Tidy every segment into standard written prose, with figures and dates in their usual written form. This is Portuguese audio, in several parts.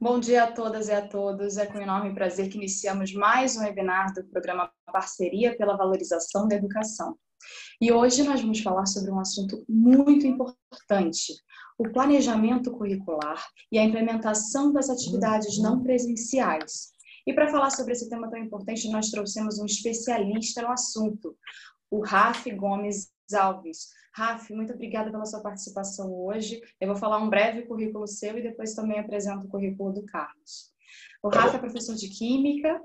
Bom dia a todas e a todos. É com enorme prazer que iniciamos mais um webinar do programa Parceria pela Valorização da Educação. E hoje nós vamos falar sobre um assunto muito importante, o planejamento curricular e a implementação das atividades não presenciais. E para falar sobre esse tema tão importante, nós trouxemos um especialista no assunto, o Raf Gomes Alves. Raf, muito obrigada pela sua participação hoje. Eu vou falar um breve currículo seu e depois também apresento o currículo do Carlos. O Raf é professor de Química,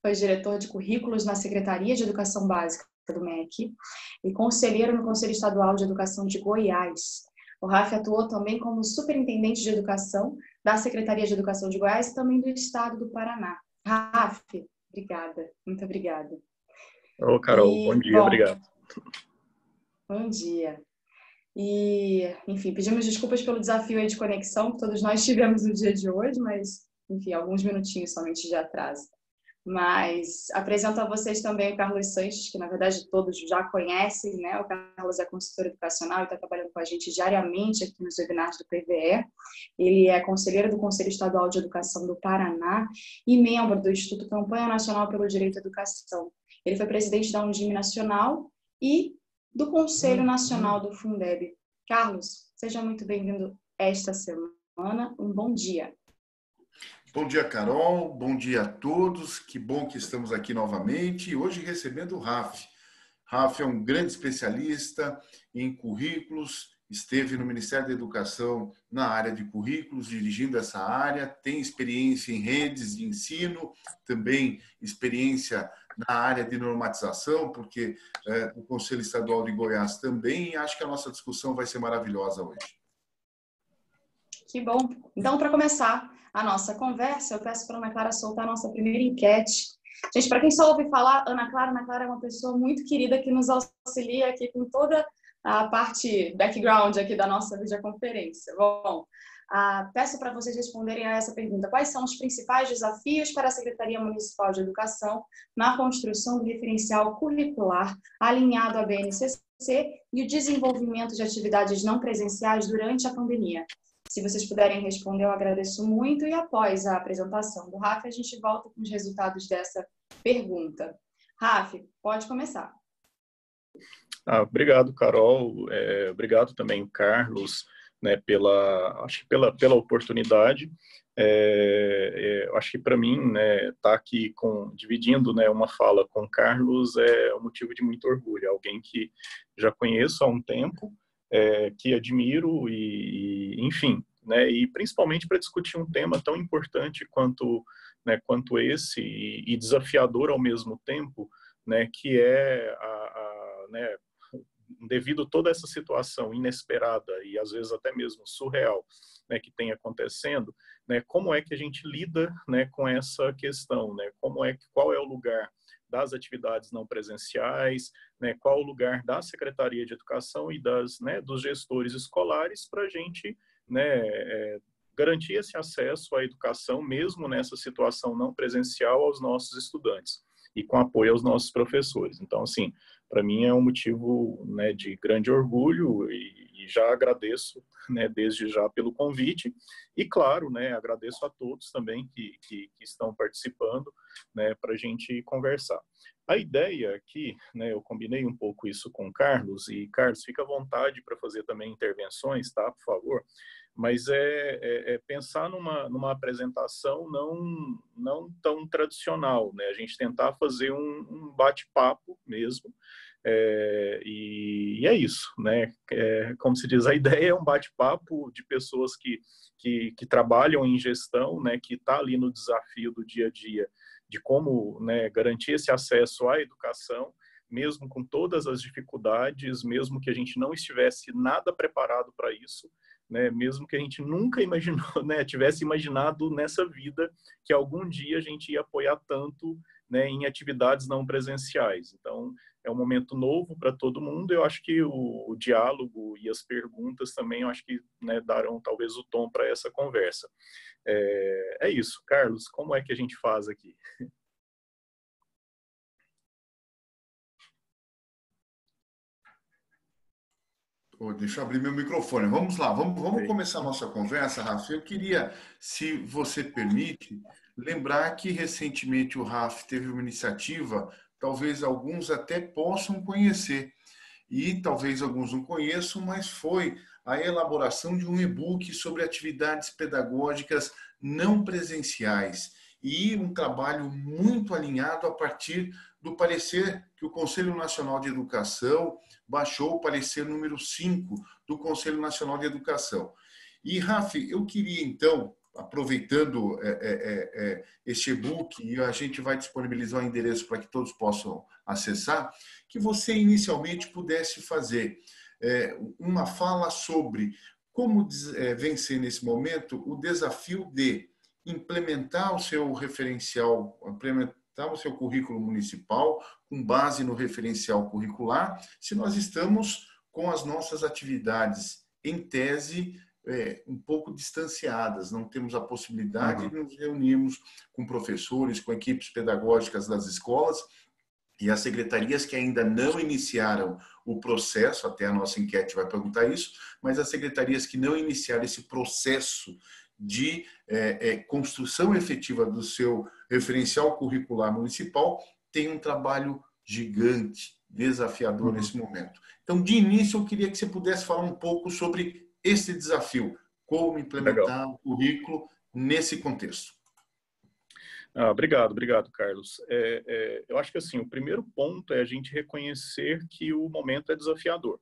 foi diretor de currículos na Secretaria de Educação Básica do MEC e conselheiro no Conselho Estadual de Educação de Goiás. O Raf atuou também como superintendente de educação da Secretaria de Educação de Goiás e também do Estado do Paraná. Raf, obrigada, muito obrigada. Ô, Carol, bom dia, obrigado. Bom dia. E, enfim, pedimos desculpas pelo desafio aí de conexão que todos nós tivemos no dia de hoje, mas, enfim, alguns minutinhos somente de atraso. Mas apresento a vocês também o Carlos Sanches, que na verdade todos já conhecem, né? O Carlos é consultor educacional e está trabalhando com a gente diariamente aqui nos webinars do PVE. Ele é conselheiro do Conselho Estadual de Educação do Paraná e membro do Instituto Campanha Nacional pelo Direito à Educação. Ele foi presidente da Undime Nacional e do Conselho Nacional do Fundeb. Carlos, seja muito bem-vindo esta semana. Um bom dia. Bom dia, Carol. Bom dia a todos. Que bom que estamos aqui novamente. E hoje recebendo o Raf. Raf é um grande especialista em currículos, esteve no Ministério da Educação na área de currículos, dirigindo essa área, tem experiência em redes de ensino, também experiência na área de normatização, porque o Conselho Estadual de Goiás também, e acho que a nossa discussão vai ser maravilhosa hoje. Que bom. Então, para começar a nossa conversa, eu peço para a Ana Clara soltar a nossa primeira enquete. Gente, para quem só ouve falar, Ana Clara é uma pessoa muito querida que nos auxilia aqui com toda a parte background aqui da nossa videoconferência. Bom, peço para vocês responderem a essa pergunta. Quais são os principais desafios para a Secretaria Municipal de Educação na construção do referencial curricular alinhado à BNCC e o desenvolvimento de atividades não presenciais durante a pandemia? Se vocês puderem responder, eu agradeço muito. E após a apresentação do Raf, a gente volta com os resultados dessa pergunta. Raf, pode começar. Obrigado, Carol. Obrigado também, Carlos, né, acho que pela oportunidade. Acho que para mim, né, estar aqui dividindo, né, uma fala com o Carlos é um motivo de muito orgulho. Alguém que já conheço há um tempo, que admiro enfim, né, e principalmente para discutir um tema tão importante quanto esse e desafiador ao mesmo tempo, né, que é né, devido a toda essa situação inesperada e às vezes até mesmo surreal, né, que tem acontecendo, né, como é que a gente lida, né, com essa questão, né, qual é o lugar das atividades não presenciais, né, qual o lugar da Secretaria de Educação e dos gestores escolares para a gente, né, garantir esse acesso à educação, mesmo nessa situação não presencial, aos nossos estudantes e com apoio aos nossos professores. Então, assim, para mim é um motivo, né, de grande orgulho e já agradeço, né, desde já pelo convite e, claro, né, agradeço a todos também que estão participando, né, para a gente conversar. A ideia aqui, né, eu combinei um pouco isso com o Carlos, e Carlos, fica à vontade para fazer também intervenções, tá, por favor, mas pensar numa apresentação não tão tradicional, né, a gente tentar fazer um bate-papo mesmo, e é isso, né? Como se diz, a ideia é um bate-papo de pessoas que trabalham em gestão, né? Que está ali no desafio do dia a dia de como, né, garantir esse acesso à educação, mesmo com todas as dificuldades, mesmo que a gente não estivesse nada preparado para isso, né? Mesmo que a gente nunca imaginou, né, tivesse imaginado nessa vida que algum dia a gente ia apoiar tanto, né, em atividades não presenciais. Então, é um momento novo para todo mundo. Eu acho que o diálogo e as perguntas também, eu acho que, né, darão talvez o tom para essa conversa. É isso. Carlos, como é que a gente faz aqui? Deixa eu abrir meu microfone. Vamos lá, vamos começar a nossa conversa, Rafa. Eu queria, se você permite, lembrar que recentemente o Rafa teve uma iniciativa, talvez alguns até possam conhecer, e talvez alguns não conheçam, mas foi a elaboração de um e-book sobre atividades pedagógicas não presenciais e um trabalho muito alinhado a partir do parecer que o Conselho Nacional de Educação baixou, o parecer número 5 do Conselho Nacional de Educação. E, Rafi, eu queria, então, aproveitando este e-book, e a gente vai disponibilizar o endereço para que todos possam acessar, que você inicialmente pudesse fazer uma fala sobre como vencer nesse momento o desafio de implementar o seu referencial, implementar o seu currículo municipal com base no referencial curricular, se nós estamos com as nossas atividades em tese um pouco distanciadas, não temos a possibilidade de nos reunirmos com professores, com equipes pedagógicas das escolas e as secretarias que ainda não iniciaram o processo, até a nossa enquete vai perguntar isso, mas as secretarias que não iniciaram esse processo de construção efetiva do seu referencial curricular municipal têm um trabalho gigante, desafiador nesse momento. Então, de início, eu queria que você pudesse falar um pouco sobre esse desafio, como implementar o currículo nesse contexto. Obrigado, Carlos. Eu acho que assim, o primeiro ponto é a gente reconhecer que o momento é desafiador.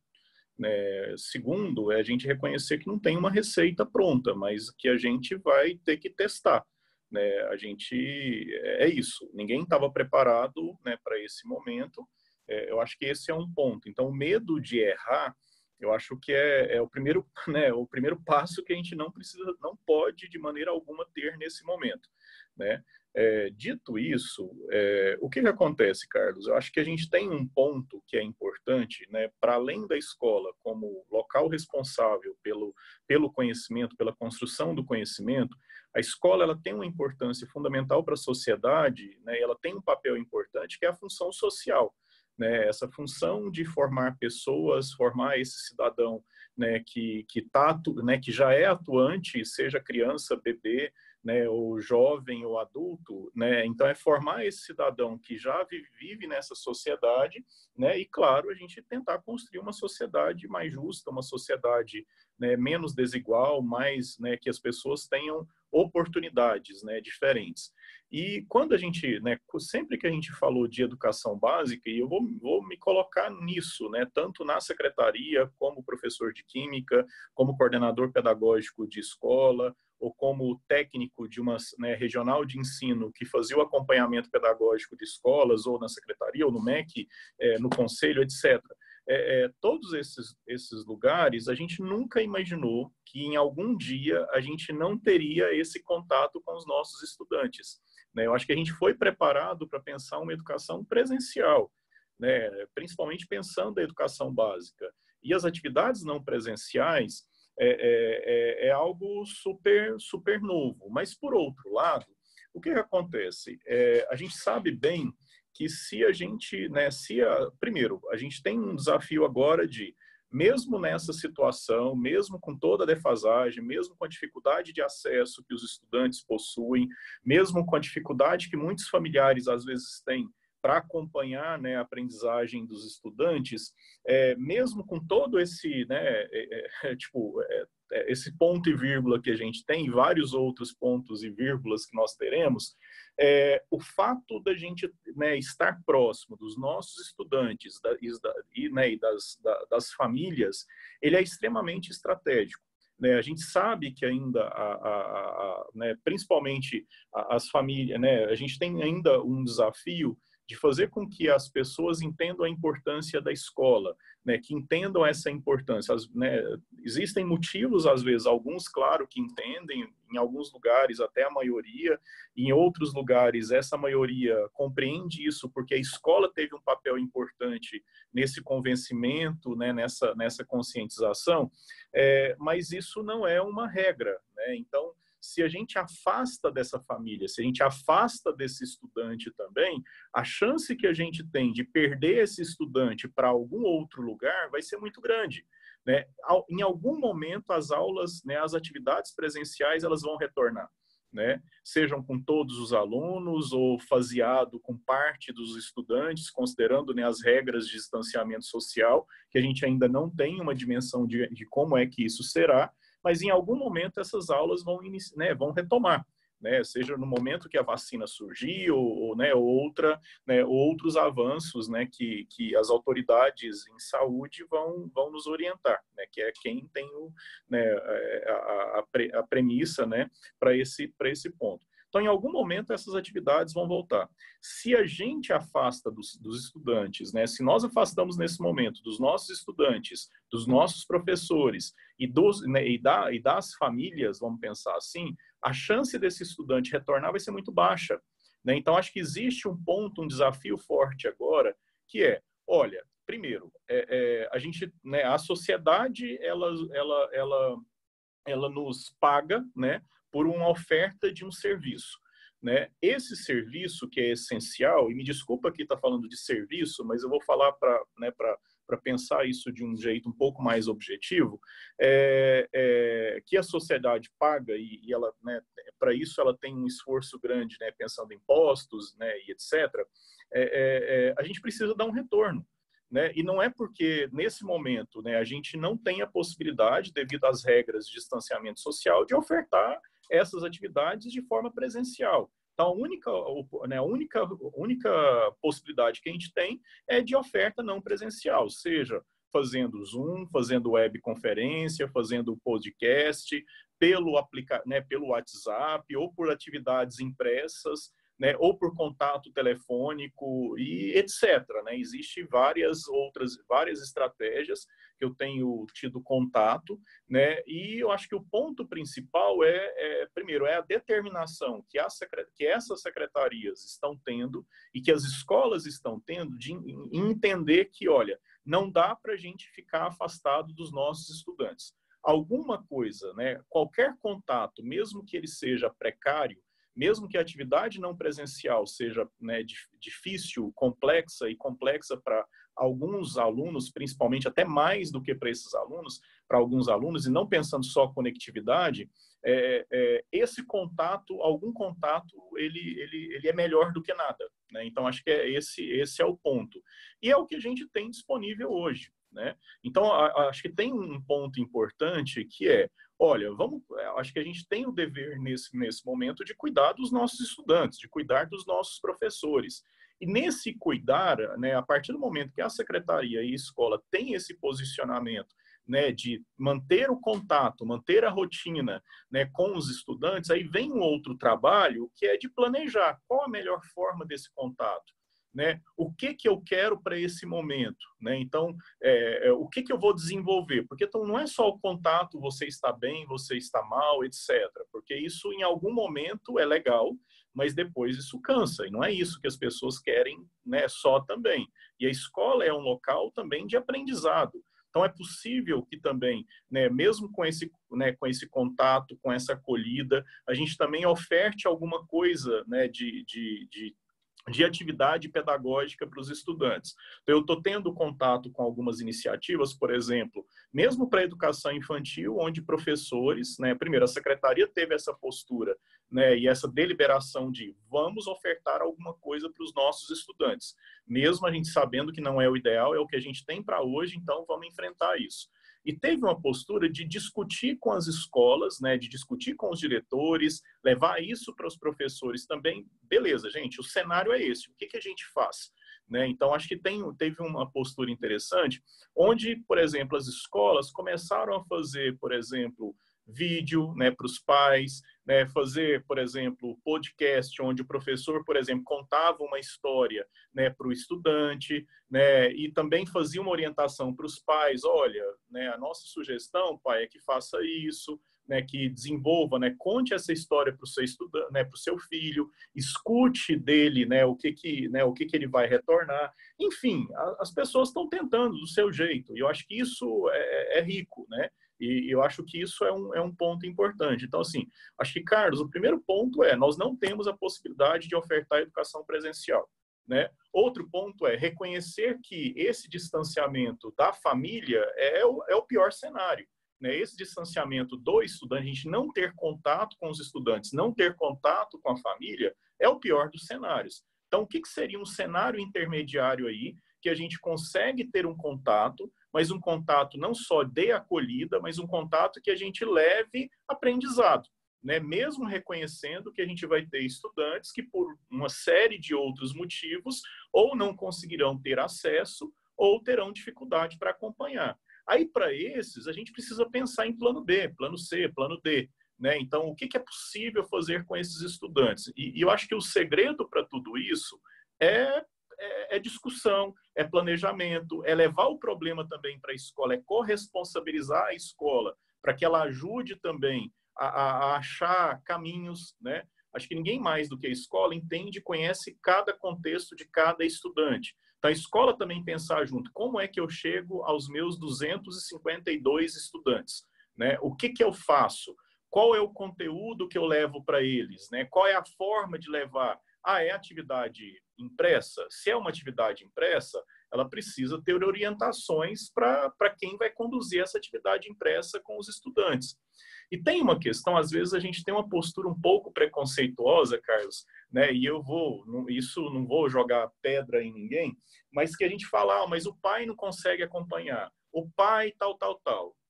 Segundo, é a gente reconhecer que não tem uma receita pronta, mas que a gente vai ter que testar. É isso, ninguém estava preparado para esse momento. Eu acho que esse é um ponto. Então, o medo de errar, eu acho que é o primeiro, o primeiro passo que a gente não pode de maneira alguma ter nesse momento, né? Dito isso, o que acontece, Carlos? Eu acho que a gente tem um ponto que é importante, para além da escola como local responsável pelo conhecimento, pela construção do conhecimento, a escola ela tem uma importância fundamental para a sociedade, ela tem um papel importante que é a função social. Essa função de formar pessoas, formar esse cidadão que já é atuante, seja criança, bebê, ou jovem ou adulto, então é formar esse cidadão que já vive nessa sociedade, e claro, a gente tentar construir uma sociedade mais justa, uma sociedade menos desigual, mais que as pessoas tenham oportunidades diferentes. E quando a gente, sempre que a gente falou de educação básica, e eu vou me colocar nisso, tanto na secretaria, como professor de química, como coordenador pedagógico de escola, ou como técnico de uma regional de ensino que fazia o acompanhamento pedagógico de escolas, ou na secretaria, ou no MEC, no conselho, etc. Todos esses lugares, a gente nunca imaginou que em algum dia a gente não teria esse contato com os nossos estudantes. Eu acho que a gente foi preparado para pensar uma educação presencial, principalmente pensando a educação básica. E as atividades não presenciais é algo super novo. Mas, por outro lado, o que acontece? A gente sabe bem que se a gente, primeiro, a gente tem um desafio agora de, mesmo nessa situação, mesmo com toda a defasagem, mesmo com a dificuldade de acesso que os estudantes possuem, mesmo com a dificuldade que muitos familiares às vezes têm para acompanhar a aprendizagem dos estudantes, mesmo com todo esse, esse ponto e vírgula que a gente tem, vários outros pontos e vírgulas que nós teremos, o fato da gente estar próximo dos nossos estudantes e das famílias, ele é extremamente estratégico. A gente sabe que ainda, principalmente as famílias, a gente tem ainda um desafio de fazer com que as pessoas entendam a importância da escola, que entendam essa importância. Existem motivos, às vezes, alguns, claro, que entendem, em alguns lugares até a maioria, em outros lugares essa maioria compreende isso porque a escola teve um papel importante nesse convencimento, nessa conscientização, mas isso não é uma regra. Então, se a gente afasta dessa família, se a gente afasta desse estudante também, a chance que a gente tem de perder esse estudante para algum outro lugar vai ser muito grande. né? Em algum momento as aulas, né, as atividades presenciais, elas vão retornar, né? Sejam com todos os alunos ou faseado com parte dos estudantes, considerando, né, as regras de distanciamento social, que a gente ainda não tem uma dimensão de como é que isso será, mas em algum momento essas aulas vão, né, vão retomar, né? Seja no momento que a vacina surgir ou, né, né, outros avanços, né, que as autoridades em saúde vão nos orientar, né, que é quem tem né, a premissa, né, para esse ponto. Então, em algum momento, essas atividades vão voltar. Se a gente afasta dos estudantes, né, se nós afastamos nesse momento dos nossos estudantes, dos nossos professores né, e das famílias, vamos pensar assim, a chance desse estudante retornar vai ser muito baixa, né? Então, acho que existe um ponto, um desafio forte agora, que é, olha, primeiro, a gente, né, a sociedade, ela nos paga, né, por uma oferta de um serviço, né? Esse serviço que é essencial, e me desculpa aqui estar falando de serviço, mas eu vou falar para pensar isso de um jeito um pouco mais objetivo, que a sociedade paga e ela, né, para isso ela tem um esforço grande, né, pensando em impostos, né, e etc. A gente precisa dar um retorno, né? E não é porque, nesse momento, né, a gente não tem a possibilidade, devido às regras de distanciamento social, de ofertar essas atividades de forma presencial. Então, a única possibilidade que a gente tem é de oferta não presencial, seja fazendo Zoom, fazendo webconferência, fazendo podcast, pelo WhatsApp, ou por atividades impressas, né, ou por contato telefônico e etc. Né? Existem várias estratégias que eu tenho tido contato, né? E eu acho que o ponto principal primeiro, é a determinação que essas secretarias estão tendo e que as escolas estão tendo de entender que, olha, não dá para a gente ficar afastado dos nossos estudantes. Alguma coisa, né, qualquer contato, mesmo que ele seja precário, mesmo que a atividade não presencial seja, né, difícil, complexa para alguns alunos, principalmente até mais do que para esses alunos, para alguns alunos, e não pensando só conectividade, esse contato, algum contato, ele é melhor do que nada, né? Então, acho que esse é o ponto. E é o que a gente tem disponível hoje, né? Então, acho que tem um ponto importante que é, olha, acho que a gente tem o dever nesse momento de cuidar dos nossos estudantes, de cuidar dos nossos professores. E nesse cuidar, né, a partir do momento que a secretaria e a escola têm esse posicionamento, né, de manter o contato, manter a rotina, né, com os estudantes, aí vem um outro trabalho que é de planejar qual a melhor forma desse contato. Né? O que eu quero para esse momento, né? Então, o que eu vou desenvolver? Porque então, não é só o contato, você está bem, você está mal, etc. Porque isso, em algum momento, é legal, mas depois isso cansa, e não é isso que as pessoas querem, né, só também. E a escola é um local também de aprendizado. Então, é possível que também, né, mesmo com esse contato, com essa acolhida, a gente também oferte alguma coisa, né, de atividade pedagógica para os estudantes. Então, eu estou tendo contato com algumas iniciativas, por exemplo, mesmo para a educação infantil, onde professores, né, primeiro, a secretaria teve essa postura, né, e essa deliberação de vamos ofertar alguma coisa para os nossos estudantes, mesmo a gente sabendo que não é o ideal, é o que a gente tem para hoje, então vamos enfrentar isso. E teve uma postura de discutir com as escolas, né, de discutir com os diretores, levar isso para os professores também. Beleza, gente, o cenário é esse, o que a gente faz? Né? Então, acho que teve uma postura interessante, onde, por exemplo, as escolas começaram a fazer, por exemplo, vídeo, né, para os pais, né, fazer, por exemplo, podcast, onde o professor, por exemplo, contava uma história, né, para o estudante, né, e também fazia uma orientação para os pais, olha, né, a nossa sugestão, pai, é que faça isso, né, que desenvolva, né, conte essa história para o seu estudante, né, para o seu filho, escute dele, né, o que ele vai retornar. Enfim, as pessoas estão tentando do seu jeito, e eu acho que isso é rico, né? E eu acho que isso é um ponto importante. Então, assim, acho que, Carlos, o primeiro ponto nós não temos a possibilidade de ofertar educação presencial. né? Outro ponto é reconhecer que esse distanciamento da família é o pior cenário, né? Esse distanciamento do estudante, a gente não ter contato com os estudantes, não ter contato com a família, é o pior dos cenários. Então, o que seria um cenário intermediário aí, que a gente consegue ter um contato, mas um contato não só de acolhida, mas um contato que a gente leve aprendizado, né? Mesmo reconhecendo que a gente vai ter estudantes que, por uma série de outros motivos, ou não conseguirão ter acesso, ou terão dificuldade para acompanhar. Aí, para esses, a gente precisa pensar em plano B, plano C, plano D, né? Então, o que é possível fazer com esses estudantes? E eu acho que o segredo para tudo isso é discussão, é planejamento, é levar o problema também para a escola, é corresponsabilizar a escola para que ela ajude também a achar caminhos, né? Acho que ninguém mais do que a escola entende e conhece cada contexto de cada estudante. Então, a escola também pensar junto, como é que eu chego aos meus 252 estudantes, né? O que eu faço? Qual é o conteúdo que eu levo para eles, né? Qual é a forma de levar? É atividade impressa? Se é uma atividade impressa, ela precisa ter orientações para quem vai conduzir essa atividade impressa com os estudantes. E tem uma questão, às vezes a gente tem uma postura um pouco preconceituosa, Carlos, né? E eu não vou jogar pedra em ninguém, mas que a gente fala, mas o pai não consegue acompanhar, o pai tal.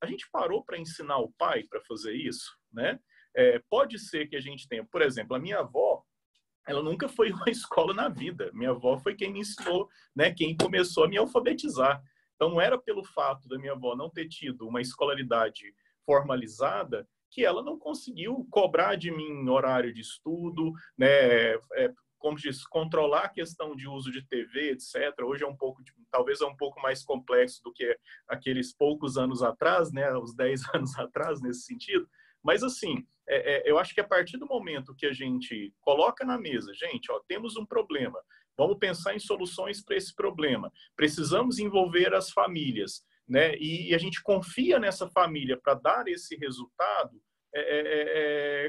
A gente parou para ensinar o pai para fazer isso, né? Pode ser que a gente tenha, por exemplo, a minha avó, ela nunca foi uma escola na vida. Minha avó foi quem me ensinou, né? Quem começou a me alfabetizar. Então, não era pelo fato da minha avó não ter tido uma escolaridade formalizada que ela não conseguiu cobrar de mim horário de estudo, né? Como diz, controlar a questão de uso de TV, etc. Hoje talvez é um pouco mais complexo do que aqueles poucos anos atrás, né? Os 10 anos atrás, nesse sentido. Mas, assim, eu acho que a partir do momento que a gente coloca na mesa, gente, temos um problema, vamos pensar em soluções para esse problema, precisamos envolver as famílias, né? E a gente confia nessa família para dar esse resultado,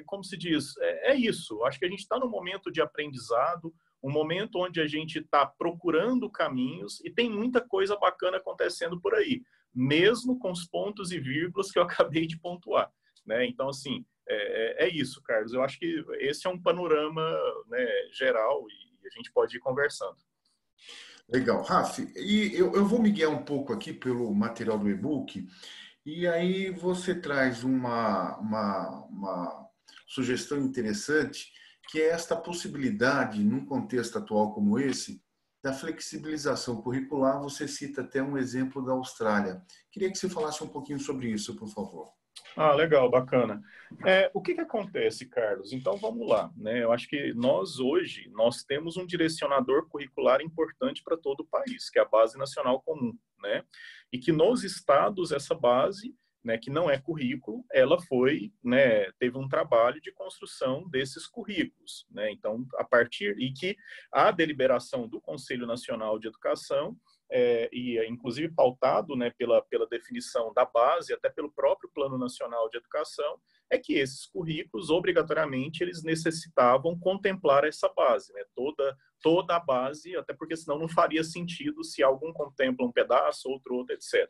como se diz, isso. Acho que a gente está num momento de aprendizado, um momento onde a gente está procurando caminhos e tem muita coisa bacana acontecendo por aí, mesmo com os pontos e vírgulas que eu acabei de pontuar, né? Então, assim, é isso, Carlos. Eu acho que esse é um panorama, né, geral e a gente pode ir conversando. Legal. Raf, e eu vou me guiar um pouco aqui pelo material do e-book, e aí você traz uma sugestão interessante, que é esta possibilidade, num contexto atual como esse, da flexibilização curricular. Você cita até um exemplo da Austrália. Queria que você falasse um pouquinho sobre isso, por favor. Legal, bacana. O que acontece, Carlos? Então, vamos lá, né? Eu acho que hoje, nós temos um direcionador curricular importante para todo o país, que é a Base Nacional Comum, né? E que nos estados, essa base, né, que não é currículo, ela teve um trabalho de construção desses currículos, né? Então, e que a deliberação do Conselho Nacional de Educação, e inclusive pautado, né, pela definição da base, até pelo próprio Plano Nacional de Educação, é que esses currículos, obrigatoriamente, eles necessitavam contemplar essa base, né, toda a base, até porque senão não faria sentido se algum contempla um pedaço, outro, etc.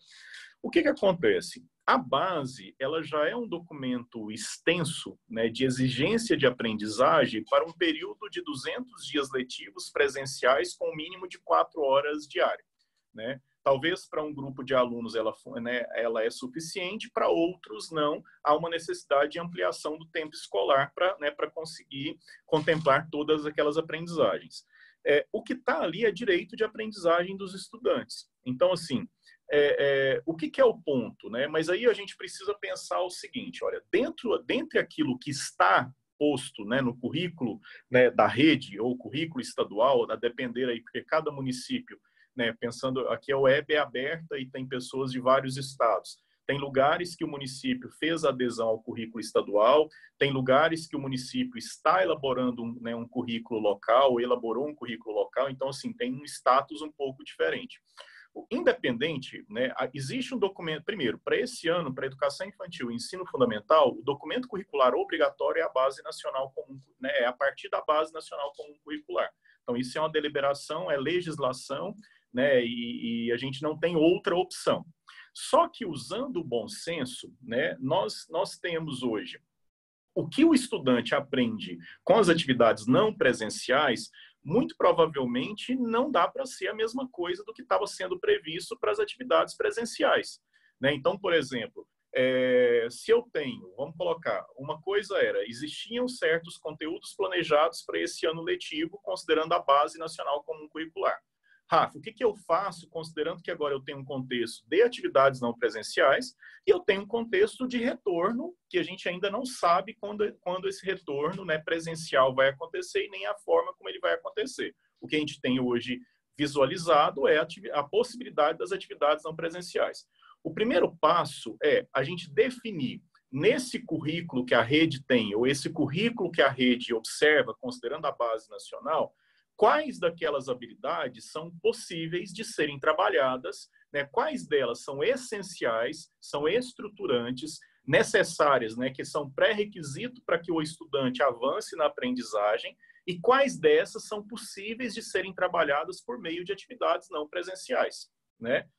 O que acontece? A base, ela já é um documento extenso, né, de exigência de aprendizagem para um período de 200 dias letivos presenciais com um mínimo de 4 horas diárias, né? Talvez para um grupo de alunos ela é suficiente, para outros não. Há uma necessidade de ampliação do tempo escolar para conseguir contemplar todas aquelas aprendizagens. O que está ali é direito de aprendizagem dos estudantes. Então, assim, o que é o ponto, né? Mas aí a gente precisa pensar o seguinte, olha, dentre aquilo que está posto, né, no currículo, né, da rede ou currículo estadual, a depender aí, porque cada município, né, pensando aqui, a web é aberta e tem pessoas de vários estados. Tem lugares que o município fez adesão ao currículo estadual, tem lugares que o município está elaborando um currículo local, elaborou um currículo local, então, assim, tem um status um pouco diferente. Independente, né, existe um documento, primeiro, para esse ano, para educação infantil e ensino fundamental, o documento curricular obrigatório é a Base Nacional Comum, né, é a partir da Base Nacional Comum Curricular. Então, isso é uma deliberação, é legislação, né? E a gente não tem outra opção. Só que, usando o bom senso, né, nós temos hoje o que o estudante aprende com as atividades não presenciais, muito provavelmente não dá para ser a mesma coisa do que estava sendo previsto para as atividades presenciais, né? Então, por exemplo, se eu tenho, vamos colocar, uma coisa existiam certos conteúdos planejados para esse ano letivo, considerando a Base Nacional Comum Curricular. Rafa, o que eu faço, considerando que agora eu tenho um contexto de atividades não presenciais e eu tenho um contexto de retorno, que a gente ainda não sabe quando esse retorno, né, presencial vai acontecer e nem a forma como ele vai acontecer. O que a gente tem hoje visualizado é a possibilidade das atividades não presenciais. O primeiro passo é a gente definir nesse currículo que a rede tem, ou esse currículo que a rede observa, considerando a base nacional, quais daquelas habilidades são possíveis de serem trabalhadas, né? Quais delas são essenciais, são estruturantes, necessárias, né? Que são pré-requisito para que o estudante avance na aprendizagem, e quais dessas são possíveis de serem trabalhadas por meio de atividades não presenciais, né?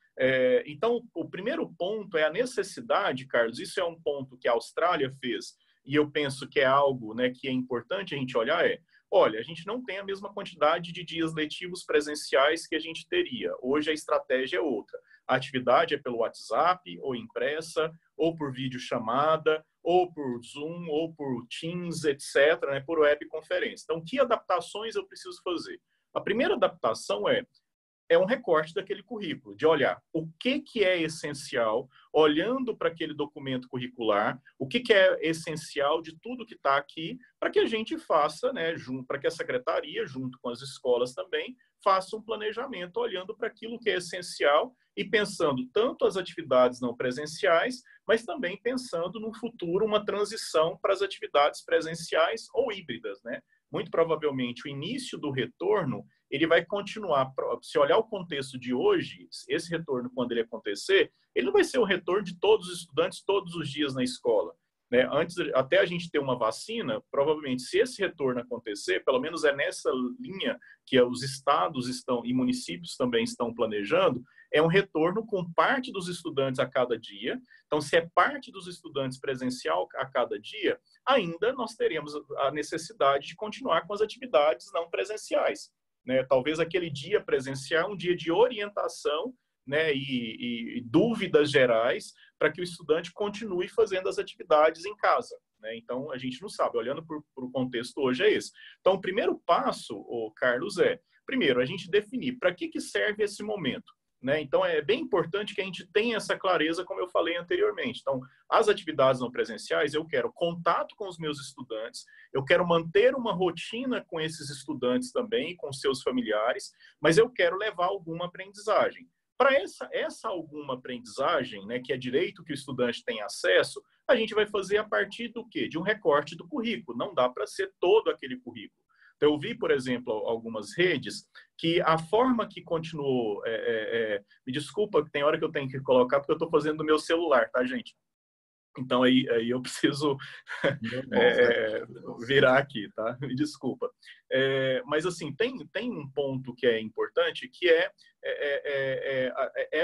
Então, o primeiro ponto é a necessidade, Carlos, isso é um ponto que a Austrália fez, e eu penso que é algo, né, que é importante a gente olhar, olha, a gente não tem a mesma quantidade de dias letivos presenciais que a gente teria. Hoje a estratégia é outra. A atividade é pelo WhatsApp, ou impressa, ou por videochamada, ou por Zoom, ou por Teams, etc., né, por webconferência. Então, que adaptações eu preciso fazer? A primeira adaptação é um recorte daquele currículo, de olhar o que é essencial, olhando para aquele documento curricular, o que é essencial de tudo que está aqui, para que a gente faça, né, para que a secretaria, junto com as escolas também, faça um planejamento olhando para aquilo que é essencial e pensando tanto as atividades não presenciais, mas também pensando no futuro uma transição para as atividades presenciais ou híbridas, né? Muito provavelmente o início do retorno ele vai continuar, se olhar o contexto de hoje, esse retorno, quando ele acontecer, ele não vai ser o retorno de todos os estudantes todos os dias na escola, né? Antes, até a gente ter uma vacina, provavelmente, se esse retorno acontecer, pelo menos é nessa linha que os estados estão e municípios também estão planejando, é um retorno com parte dos estudantes a cada dia. Então, se é parte dos estudantes presencial a cada dia, ainda nós teremos a necessidade de continuar com as atividades não presenciais, né? Talvez aquele dia presencial, um dia de orientação, né, e dúvidas gerais para que o estudante continue fazendo as atividades em casa, né? Então, a gente não sabe, olhando para o contexto hoje é esse. Então, o primeiro passo, Carlos, primeiro, a gente definir para que serve esse momento, né? Então, é bem importante que a gente tenha essa clareza, como eu falei anteriormente. Então, as atividades não presenciais, eu quero contato com os meus estudantes, eu quero manter uma rotina com esses estudantes também, com seus familiares, mas eu quero levar alguma aprendizagem. Para essa alguma aprendizagem, né, que é direito que o estudante tem acesso, a gente vai fazer a partir do quê? De um recorte do currículo. Não dá para ser todo aquele currículo. Então, eu vi, por exemplo, algumas redes que a forma que continuou... me desculpa, tem hora que eu tenho que colocar, porque eu estou fazendo no meu celular, tá, gente? Então, aí eu preciso virar aqui, tá? Me desculpa. Mas, assim, tem um ponto que é importante, que é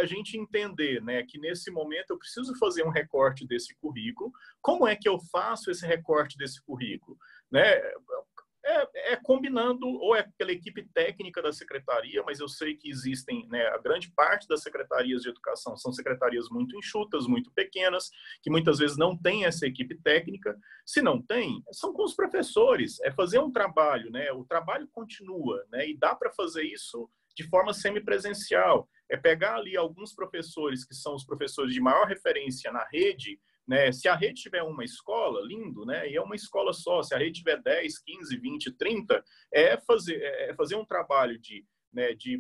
a gente entender, né, que nesse momento eu preciso fazer um recorte desse currículo. Como é que eu faço esse recorte desse currículo? Né? Combinando, ou é pela equipe técnica da secretaria, mas eu sei que existem, né, a grande parte das secretarias de educação são secretarias muito enxutas, muito pequenas, que muitas vezes não têm essa equipe técnica. Se não tem, são com os professores, é fazer um trabalho, né? O trabalho continua, né? E dá para fazer isso de forma semipresencial. É pegar ali alguns professores que são os professores de maior referência na rede, né? Se a rede tiver uma escola, lindo, né? E é uma escola só. Se a rede tiver 10, 15, 20, 30, é fazer um trabalho de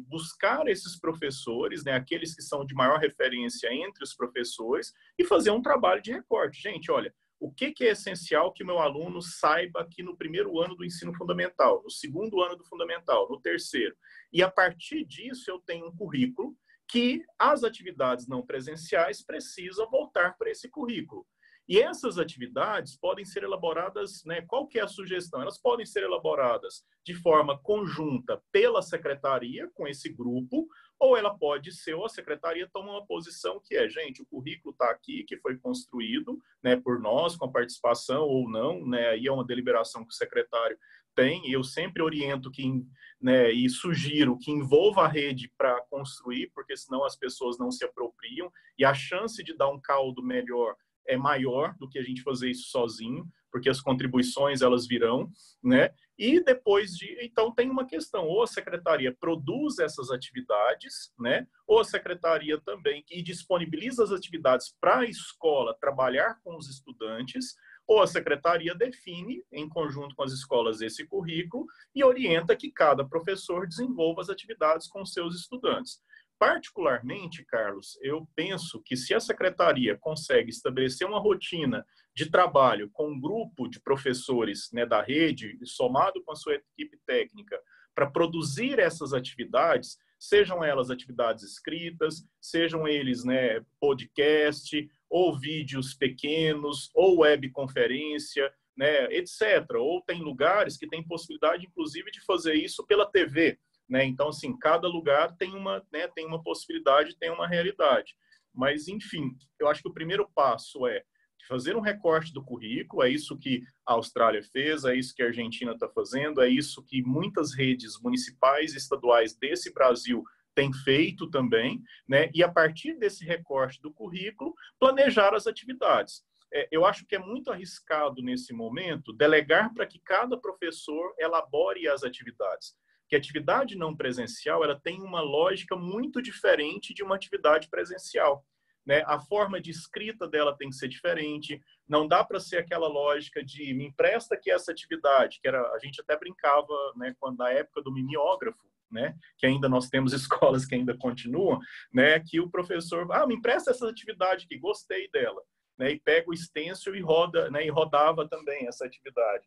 buscar esses professores, né? Aqueles que são de maior referência entre os professores, e fazer um trabalho de recorte. Gente, olha, o que é essencial que o meu aluno saiba aqui no primeiro ano do ensino fundamental, no segundo ano do fundamental, no terceiro? E a partir disso eu tenho um currículo que as atividades não presenciais precisam voltar para esse currículo. E essas atividades podem ser elaboradas, né, qual que é a sugestão? Elas podem ser elaboradas de forma conjunta pela secretaria, com esse grupo, ou ela pode ser, ou a secretaria toma uma posição que é, gente, o currículo está aqui, que foi construído, né, por nós, com a participação ou não, né, aí é uma deliberação que o secretário tem, e eu sempre oriento que, né, e sugiro que envolva a rede para construir, porque senão as pessoas não se apropriam, e a chance de dar um caldo melhor é maior do que a gente fazer isso sozinho, porque as contribuições elas virão, né? E depois então tem uma questão, ou a secretaria produz essas atividades, né? Ou a secretaria também que disponibiliza as atividades para a escola trabalhar com os estudantes, ou a secretaria define, em conjunto com as escolas, esse currículo e orienta que cada professor desenvolva as atividades com seus estudantes. Particularmente, Carlos, eu penso que se a secretaria consegue estabelecer uma rotina de trabalho com um grupo de professores, né, da rede, somado com a sua equipe técnica, para produzir essas atividades, sejam elas atividades escritas, sejam eles, né, podcast, ou vídeos pequenos, ou webconferência, né, etc. Ou tem lugares que têm possibilidade, inclusive, de fazer isso pela TV. Né? Então, assim, cada lugar tem uma, né, tem uma possibilidade, tem uma realidade. Mas, enfim, eu acho que o primeiro passo é fazer um recorte do currículo, é isso que a Austrália fez, é isso que a Argentina está fazendo, é isso que muitas redes municipais e estaduais desse Brasil têm feito também, né? E a partir desse recorte do currículo, planejar as atividades. Eu acho que é muito arriscado, nesse momento, delegar para que cada professor elabore as atividades. Que a atividade não presencial ela tem uma lógica muito diferente de uma atividade presencial. Né? A forma de escrita dela tem que ser diferente, não dá para ser aquela lógica de me empresta aqui essa atividade, que era, a gente até brincava, né, quando na época do mimeógrafo, né, que ainda nós temos escolas que ainda continuam, né, que o professor, me empresta essa atividade que gostei dela, né, e pega o stencil e roda, né, e rodava também essa atividade.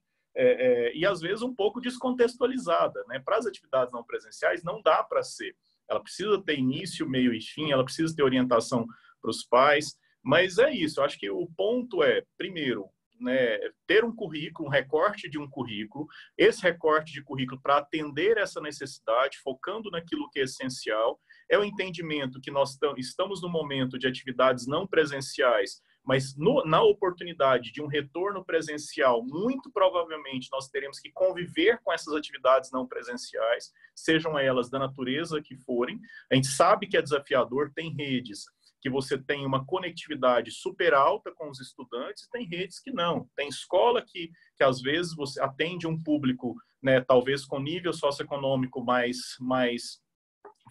E às vezes um pouco descontextualizada, né? Para as atividades não presenciais não dá para ser. Ela precisa ter início, meio e fim, ela precisa ter orientação para os pais, mas é isso. Eu acho que o ponto é, primeiro, né, ter um currículo, um recorte de um currículo, esse recorte de currículo para atender essa necessidade, focando naquilo que é essencial, é o entendimento que nós estamos no momento de atividades não presenciais, mas na oportunidade de um retorno presencial, muito provavelmente nós teremos que conviver com essas atividades não presenciais, sejam elas da natureza que forem. A gente sabe que é desafiador, tem redes que você tem uma conectividade super alta com os estudantes, tem redes que não. Tem escola que às vezes você atende um público, né, talvez com nível socioeconômico mais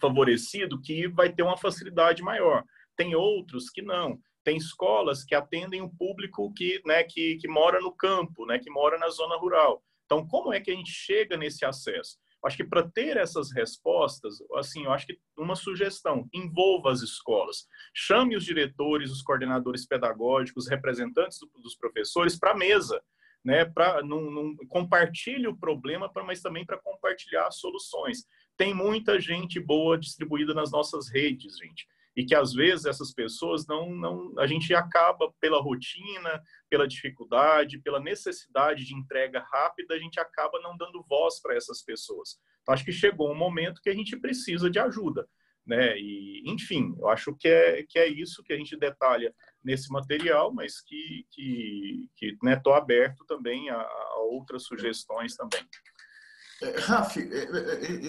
favorecido, que vai ter uma facilidade maior. Tem outros que não. Tem escolas que atendem um público que, né, que mora no campo, né, que mora na zona rural. Então, como é que a gente chega nesse acesso? Acho que para ter essas respostas, assim, eu acho que uma sugestão, envolva as escolas. Chame os diretores, os coordenadores pedagógicos, os representantes dos professores para a mesa, né, compartilhe o problema, mas também para compartilhar as soluções. Tem muita gente boa distribuída nas nossas redes, gente. E que, às vezes, essas pessoas a gente acaba, pela rotina, pela dificuldade, pela necessidade de entrega rápida, a gente acaba não dando voz para essas pessoas. Então, acho que chegou um momento que a gente precisa de ajuda. Né? E, enfim, eu acho que é isso que a gente detalha nesse material, mas que estou aberto também a outras sugestões também. Raf,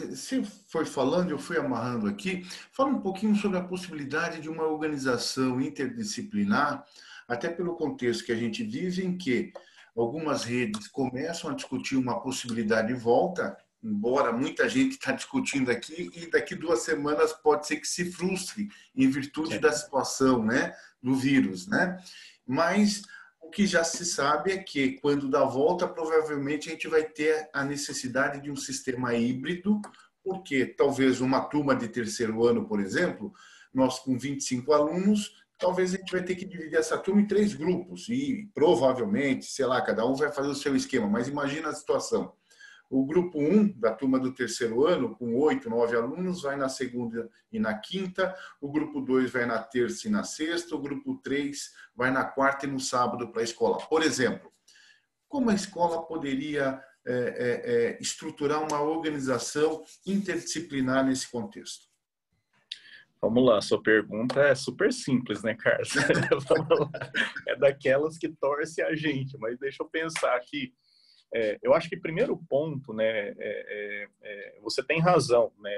você foi falando, eu fui amarrando aqui. Fala um pouquinho sobre a possibilidade de uma organização interdisciplinar, até pelo contexto que a gente vive, em que algumas redes começam a discutir uma possibilidade de volta, embora muita gente está discutindo aqui, e daqui 2 semanas pode ser que se frustre em virtude da situação, né, do vírus, né? Mas o que já se sabe é que, quando dá volta, provavelmente a gente vai ter a necessidade de um sistema híbrido, porque talvez uma turma de 3º ano, por exemplo, nós com 25 alunos, talvez a gente vai ter que dividir essa turma em 3 grupos, e provavelmente, sei lá, cada um vai fazer o seu esquema, mas imagina a situação. O grupo 1 da turma do terceiro ano, com 8, 9 alunos, vai na segunda e na quinta. O grupo 2 vai na terça e na sexta. O grupo 3 vai na quarta e no sábado para a escola. Por exemplo, como a escola poderia estruturar uma organização interdisciplinar nesse contexto? Vamos lá, sua pergunta é super simples, né, Carlos? Vamos lá. É daquelas que torce a gente, mas deixa eu pensar aqui. Eu acho que primeiro ponto, né, você tem razão, né?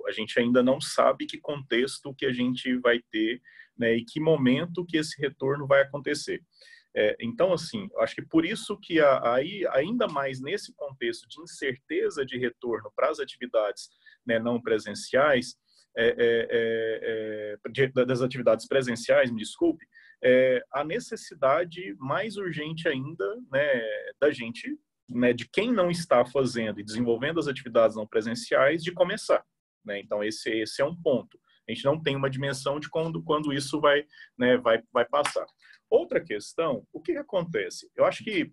A gente ainda não sabe que contexto que a gente vai ter, né, e que momento que esse retorno vai acontecer. Então, assim, eu acho que por isso que aí, ainda mais nesse contexto de incerteza de retorno para as atividades, né, não presenciais, das atividades presenciais, me desculpe, a necessidade mais urgente ainda, né, da gente, né, de quem não está fazendo e desenvolvendo as atividades não presenciais, de começar, né? Então, esse é um ponto. A gente não tem uma dimensão de quando isso vai, né, vai passar. Outra questão, o que acontece? Eu acho que,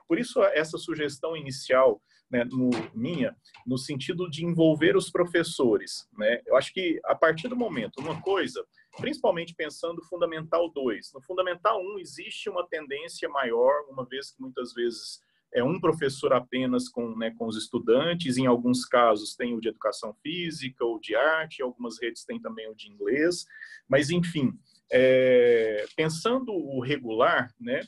por isso, essa sugestão inicial, né, minha, no sentido de envolver os professores, né? Eu acho que, a partir do momento, uma coisa, principalmente pensando no Fundamental 2, no Fundamental 1 existe uma tendência maior, uma vez que muitas vezes é um professor apenas né, com os estudantes, em alguns casos tem o de educação física ou de arte, algumas redes têm também o de inglês, mas enfim, pensando o regular, né,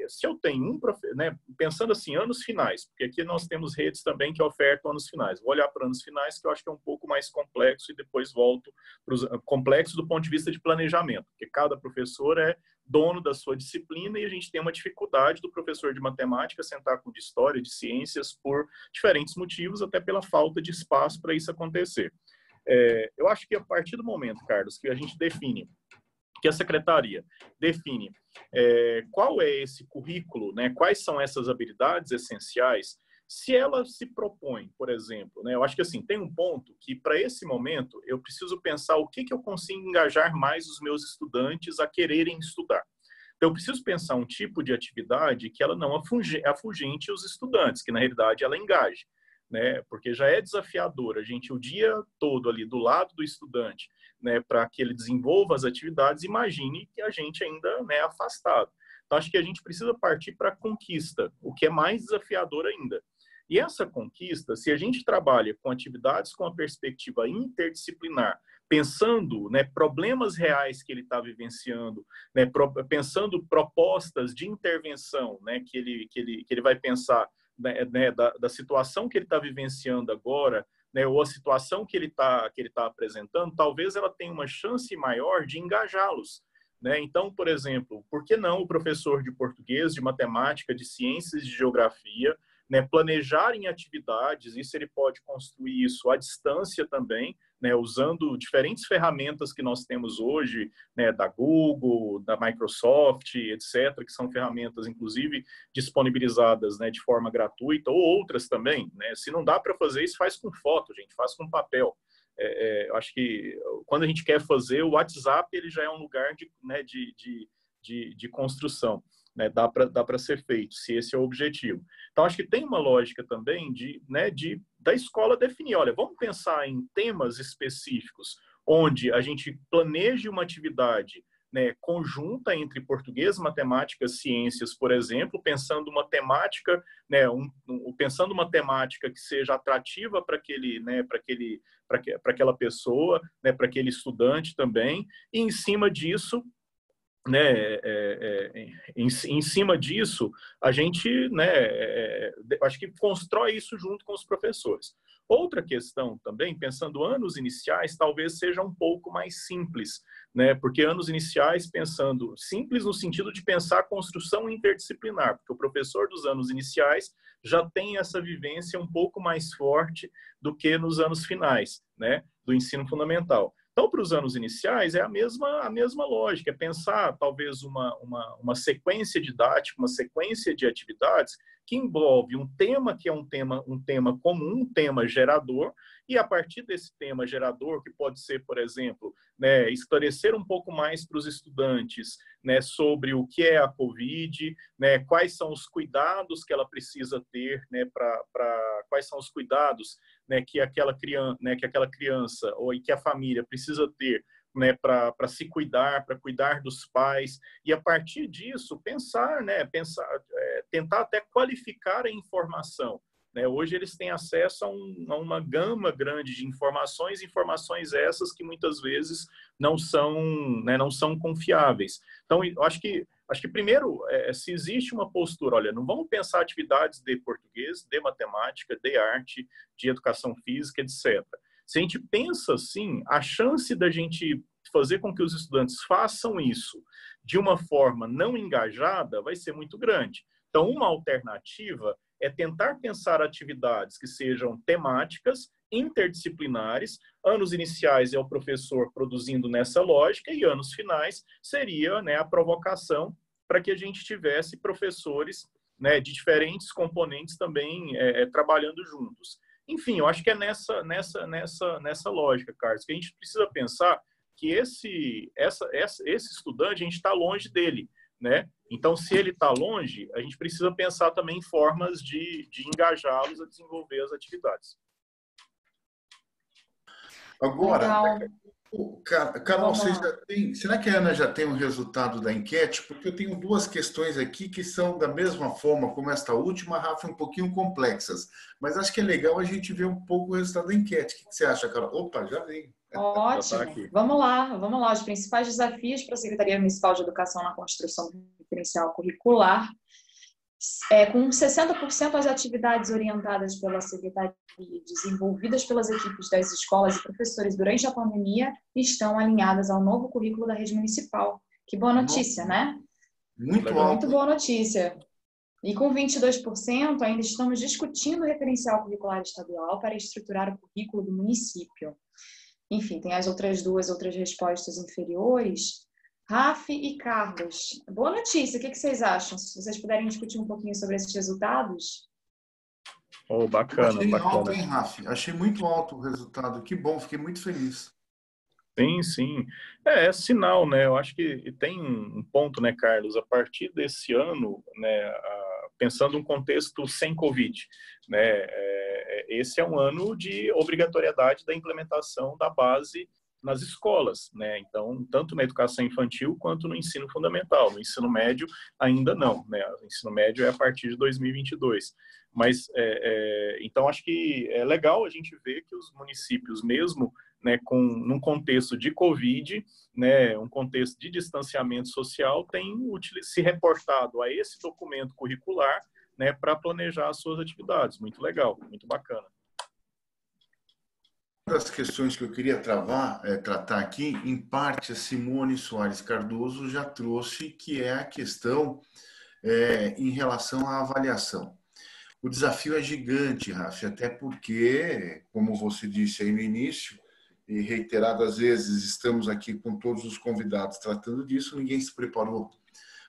se eu tenho um professor, né, pensando assim, anos finais, porque aqui nós temos redes também que ofertam anos finais, vou olhar para anos finais que eu acho que é um pouco mais complexo e depois volto para os complexos do ponto de vista de planejamento, porque cada professor é dono da sua disciplina e a gente tem uma dificuldade do professor de matemática sentar com de história, de ciências, por diferentes motivos, até pela falta de espaço para isso acontecer. Eu acho que a partir do momento, Carlos, que a gente define, que a secretaria define qual é esse currículo, né, quais são essas habilidades essenciais, se ela se propõe, por exemplo, né, eu acho que assim, tem um ponto que para esse momento eu preciso pensar o que eu consigo engajar mais os meus estudantes a quererem estudar. Então, eu preciso pensar um tipo de atividade que ela não afugente os estudantes, que na realidade ela engaje, né? Porque já é desafiador a gente o dia todo ali do lado do estudante, né, para que ele desenvolva as atividades, imagine que a gente ainda, né, afastado. Então, acho que a gente precisa partir para a conquista, o que é mais desafiador ainda. E essa conquista, se a gente trabalha com atividades com a perspectiva interdisciplinar, pensando, né, problemas reais que ele está vivenciando, né, pensando propostas de intervenção, né, que ele vai pensar, né, da situação que ele está vivenciando agora, né, ou a situação que ele tá apresentando, talvez ela tenha uma chance maior de engajá-los, né? Então, por exemplo, por que não o professor de português, de matemática, de ciências, de geografia, né, planejar em atividades, isso ele pode construir isso à distância também, né, usando diferentes ferramentas que nós temos hoje, né, da Google, da Microsoft, etc., que são ferramentas, inclusive, disponibilizadas, né, de forma gratuita, ou outras também, né? Se não dá para fazer isso, faz com foto, gente, faz com papel. Eu acho que quando a gente quer fazer, o WhatsApp ele já é um lugar né, de construção. Né, dá para ser feito, se esse é o objetivo. Então, acho que tem uma lógica também da escola definir, olha, vamos pensar em temas específicos, onde a gente planeje uma atividade, né, conjunta entre português, matemática, ciências, por exemplo, pensando uma temática, né, pensando uma temática que seja atrativa para né, para aquela pessoa, né, para aquele estudante também, e em cima disso, né, em cima disso, a gente, né, acho que constrói isso junto com os professores. Outra questão também, pensando anos iniciais, talvez seja um pouco mais simples, né, porque anos iniciais, pensando simples no sentido de pensar a construção interdisciplinar, porque o professor dos anos iniciais já tem essa vivência um pouco mais forte do que nos anos finais, né, do ensino fundamental. Então, para os anos iniciais, é a mesma lógica, é pensar talvez uma sequência didática, uma sequência de atividades que envolve um tema que é um tema comum, um tema gerador, e a partir desse tema gerador, que pode ser, por exemplo, né, esclarecer um pouco mais para os estudantes, né, sobre o que é a COVID, né, quais são os cuidados que ela precisa ter, né, quais são os cuidados, né, que aquela criança ou que a família precisa ter, né, para se cuidar, para cuidar dos pais, e a partir disso pensar, tentar até qualificar a informação. Né? Hoje eles têm acesso a uma gama grande de informações essas que muitas vezes não são confiáveis. Então, eu acho que primeiro, se existe uma postura, olha, não vamos pensar atividades de português, de matemática, de arte, de educação física, etc. Se a gente pensa assim, a chance da gente fazer com que os estudantes façam isso de uma forma não engajada vai ser muito grande. Então, uma alternativa é tentar pensar atividades que sejam temáticas, interdisciplinares. Anos iniciais é o professor produzindo nessa lógica e anos finais seria, né, a provocação para que a gente tivesse professores, né, de diferentes componentes também trabalhando juntos. Enfim, eu acho que é nessa lógica, Carlos, que a gente precisa pensar que esse estudante, a gente está longe dele, né? Então, se ele está longe, a gente precisa pensar também em formas de engajá-los a desenvolver as atividades. Agora, Carol, será que a Ana já tem o resultado da enquete? Porque eu tenho duas questões aqui que são da mesma forma como esta última, Rafa, um pouquinho complexas. Mas acho que é legal a gente ver um pouco o resultado da enquete. O que você acha, Carol? Opa, já veio. Ótimo. Vamos lá. Os principais desafios para a Secretaria Municipal de Educação na construção do referencial curricular. Com 60% das atividades orientadas pela Secretaria desenvolvidas pelas equipes das escolas e professores durante a pandemia estão alinhadas ao novo currículo da rede municipal. Que boa notícia, né? Muito boa notícia. E com 22% ainda estamos discutindo o referencial curricular estadual para estruturar o currículo do município. Enfim, tem as outras respostas inferiores. Rafa e Carlos, boa notícia. O que vocês acham? Se vocês puderem discutir um pouquinho sobre esses resultados. Bacana. Achei alto, hein, Rafa? Achei muito alto o resultado. Que bom, fiquei muito feliz. Sim. É sinal, né? Eu acho que tem um ponto, né, Carlos? A partir desse ano, né, pensando um contexto sem Covid, né, esse é um ano de obrigatoriedade da implementação da base nas escolas, né? Então, tanto na educação infantil quanto no ensino fundamental. No ensino médio, ainda não, né? O ensino médio é a partir de 2022. Mas, então, acho que é legal a gente ver que os municípios, mesmo, né, num contexto de Covid, né, um contexto de distanciamento social, têm se reportado a esse documento curricular, né, para planejar as suas atividades. Muito legal, muito bacana. Uma das questões que eu queria tratar aqui, em parte, a Simone Soares Cardoso já trouxe, que é a questão em relação à avaliação. O desafio é gigante, Rafa, até porque, como você disse aí no início, e reiteradas vezes estamos aqui com todos os convidados tratando disso, ninguém se preparou.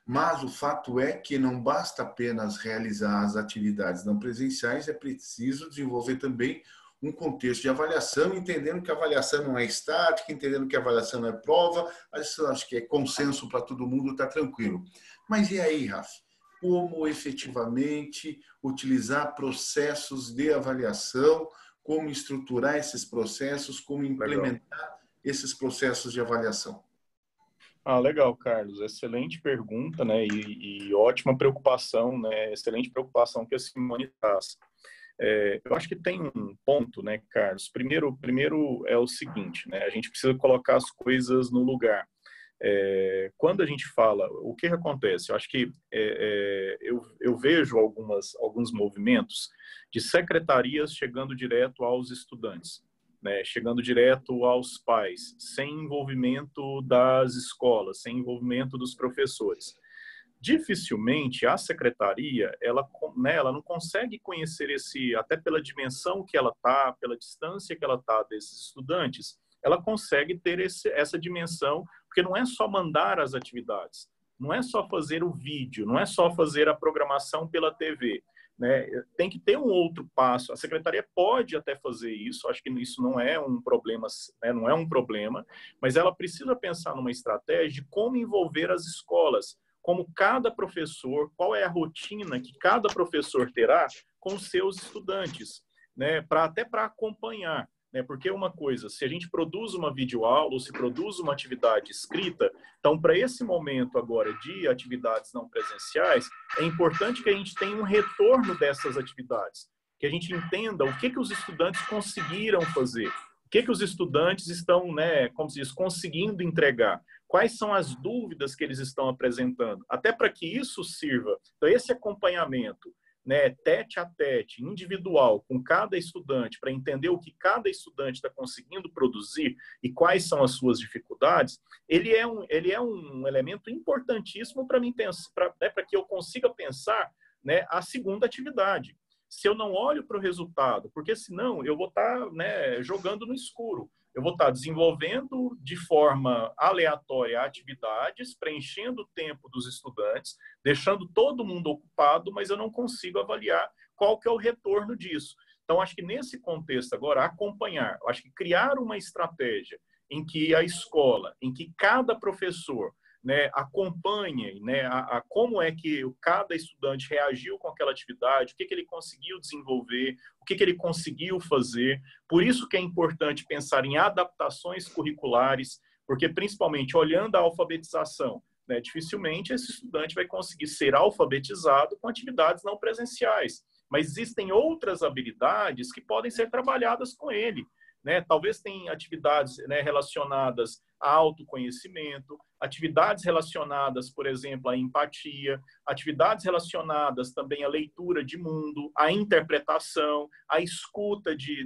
Mas o fato é que não basta apenas realizar as atividades não presenciais, é preciso desenvolver também um contexto de avaliação, entendendo que a avaliação não é estática, entendendo que a avaliação não é prova, acho que é consenso para todo mundo, está tranquilo. Mas e aí, Rafa? Como efetivamente utilizar processos de avaliação, como estruturar esses processos, como implementar esses processos de avaliação? Legal, Carlos. Excelente pergunta, né? E ótima preocupação, né? Excelente preocupação que a Simone traz. Eu acho que tem um ponto, né, Carlos? Primeiro é o seguinte, né? A gente precisa colocar as coisas no lugar. Quando a gente fala, o que acontece? Eu acho que eu vejo alguns movimentos de secretarias chegando direto aos estudantes, né, chegando direto aos pais, sem envolvimento das escolas, sem envolvimento dos professores. Dificilmente a secretaria, ela não consegue conhecer até pela dimensão que ela está, pela distância que ela está desses estudantes, ela consegue ter essa dimensão, porque não é só mandar as atividades, não é só fazer o vídeo, não é só fazer a programação pela TV, né? Tem que ter um outro passo. A secretaria pode até fazer isso, acho que isso não é um problema, né? Não é um problema, mas ela precisa pensar numa estratégia de como envolver as escolas, como cada professor, qual é a rotina que cada professor terá com os seus estudantes, né? Até para acompanhar. Né? Porque uma coisa, se a gente produz uma videoaula ou se produz uma atividade escrita, então, para esse momento agora de atividades não presenciais, é importante que a gente tenha um retorno dessas atividades, que a gente entenda o que os estudantes conseguiram fazer, o que os estudantes estão, né, como se diz, conseguindo entregar, quais são as dúvidas que eles estão apresentando, até para que isso sirva. Então, esse acompanhamento, né, tete a tete, individual, com cada estudante, para entender o que cada estudante está conseguindo produzir e quais são as suas dificuldades, ele é um elemento importantíssimo para mim pensar, para que eu consiga pensar, né, a segunda atividade. Se eu não olho para o resultado, porque senão eu vou estar, né, jogando no escuro. Eu vou estar desenvolvendo de forma aleatória atividades, preenchendo o tempo dos estudantes, deixando todo mundo ocupado, mas eu não consigo avaliar qual que é o retorno disso. Então, acho que nesse contexto agora, acompanhar, acho que criar uma estratégia em que a escola, em que cada professor, né, acompanhe, né, como é que cada estudante reagiu com aquela atividade, o que ele conseguiu desenvolver, o que ele conseguiu fazer. Por isso que é importante pensar em adaptações curriculares, porque principalmente olhando a alfabetização, né, dificilmente esse estudante vai conseguir ser alfabetizado com atividades não presenciais, mas existem outras habilidades que podem ser trabalhadas com ele. Né? Talvez tenha atividades, né, relacionadas a autoconhecimento, atividades relacionadas, por exemplo, à empatia, atividades relacionadas também à leitura de mundo, à interpretação, à escuta de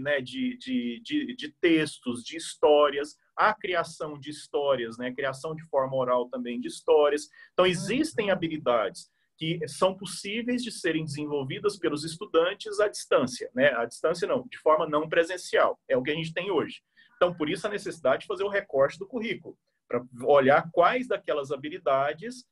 textos, de histórias, à criação de histórias, né? Criação de forma oral também de histórias. Então, existem habilidades que são possíveis de serem desenvolvidas pelos estudantes à distância, né? À distância não, de forma não presencial. É o que a gente tem hoje. Então, por isso a necessidade de fazer o recorte do currículo, para olhar quais daquelas habilidades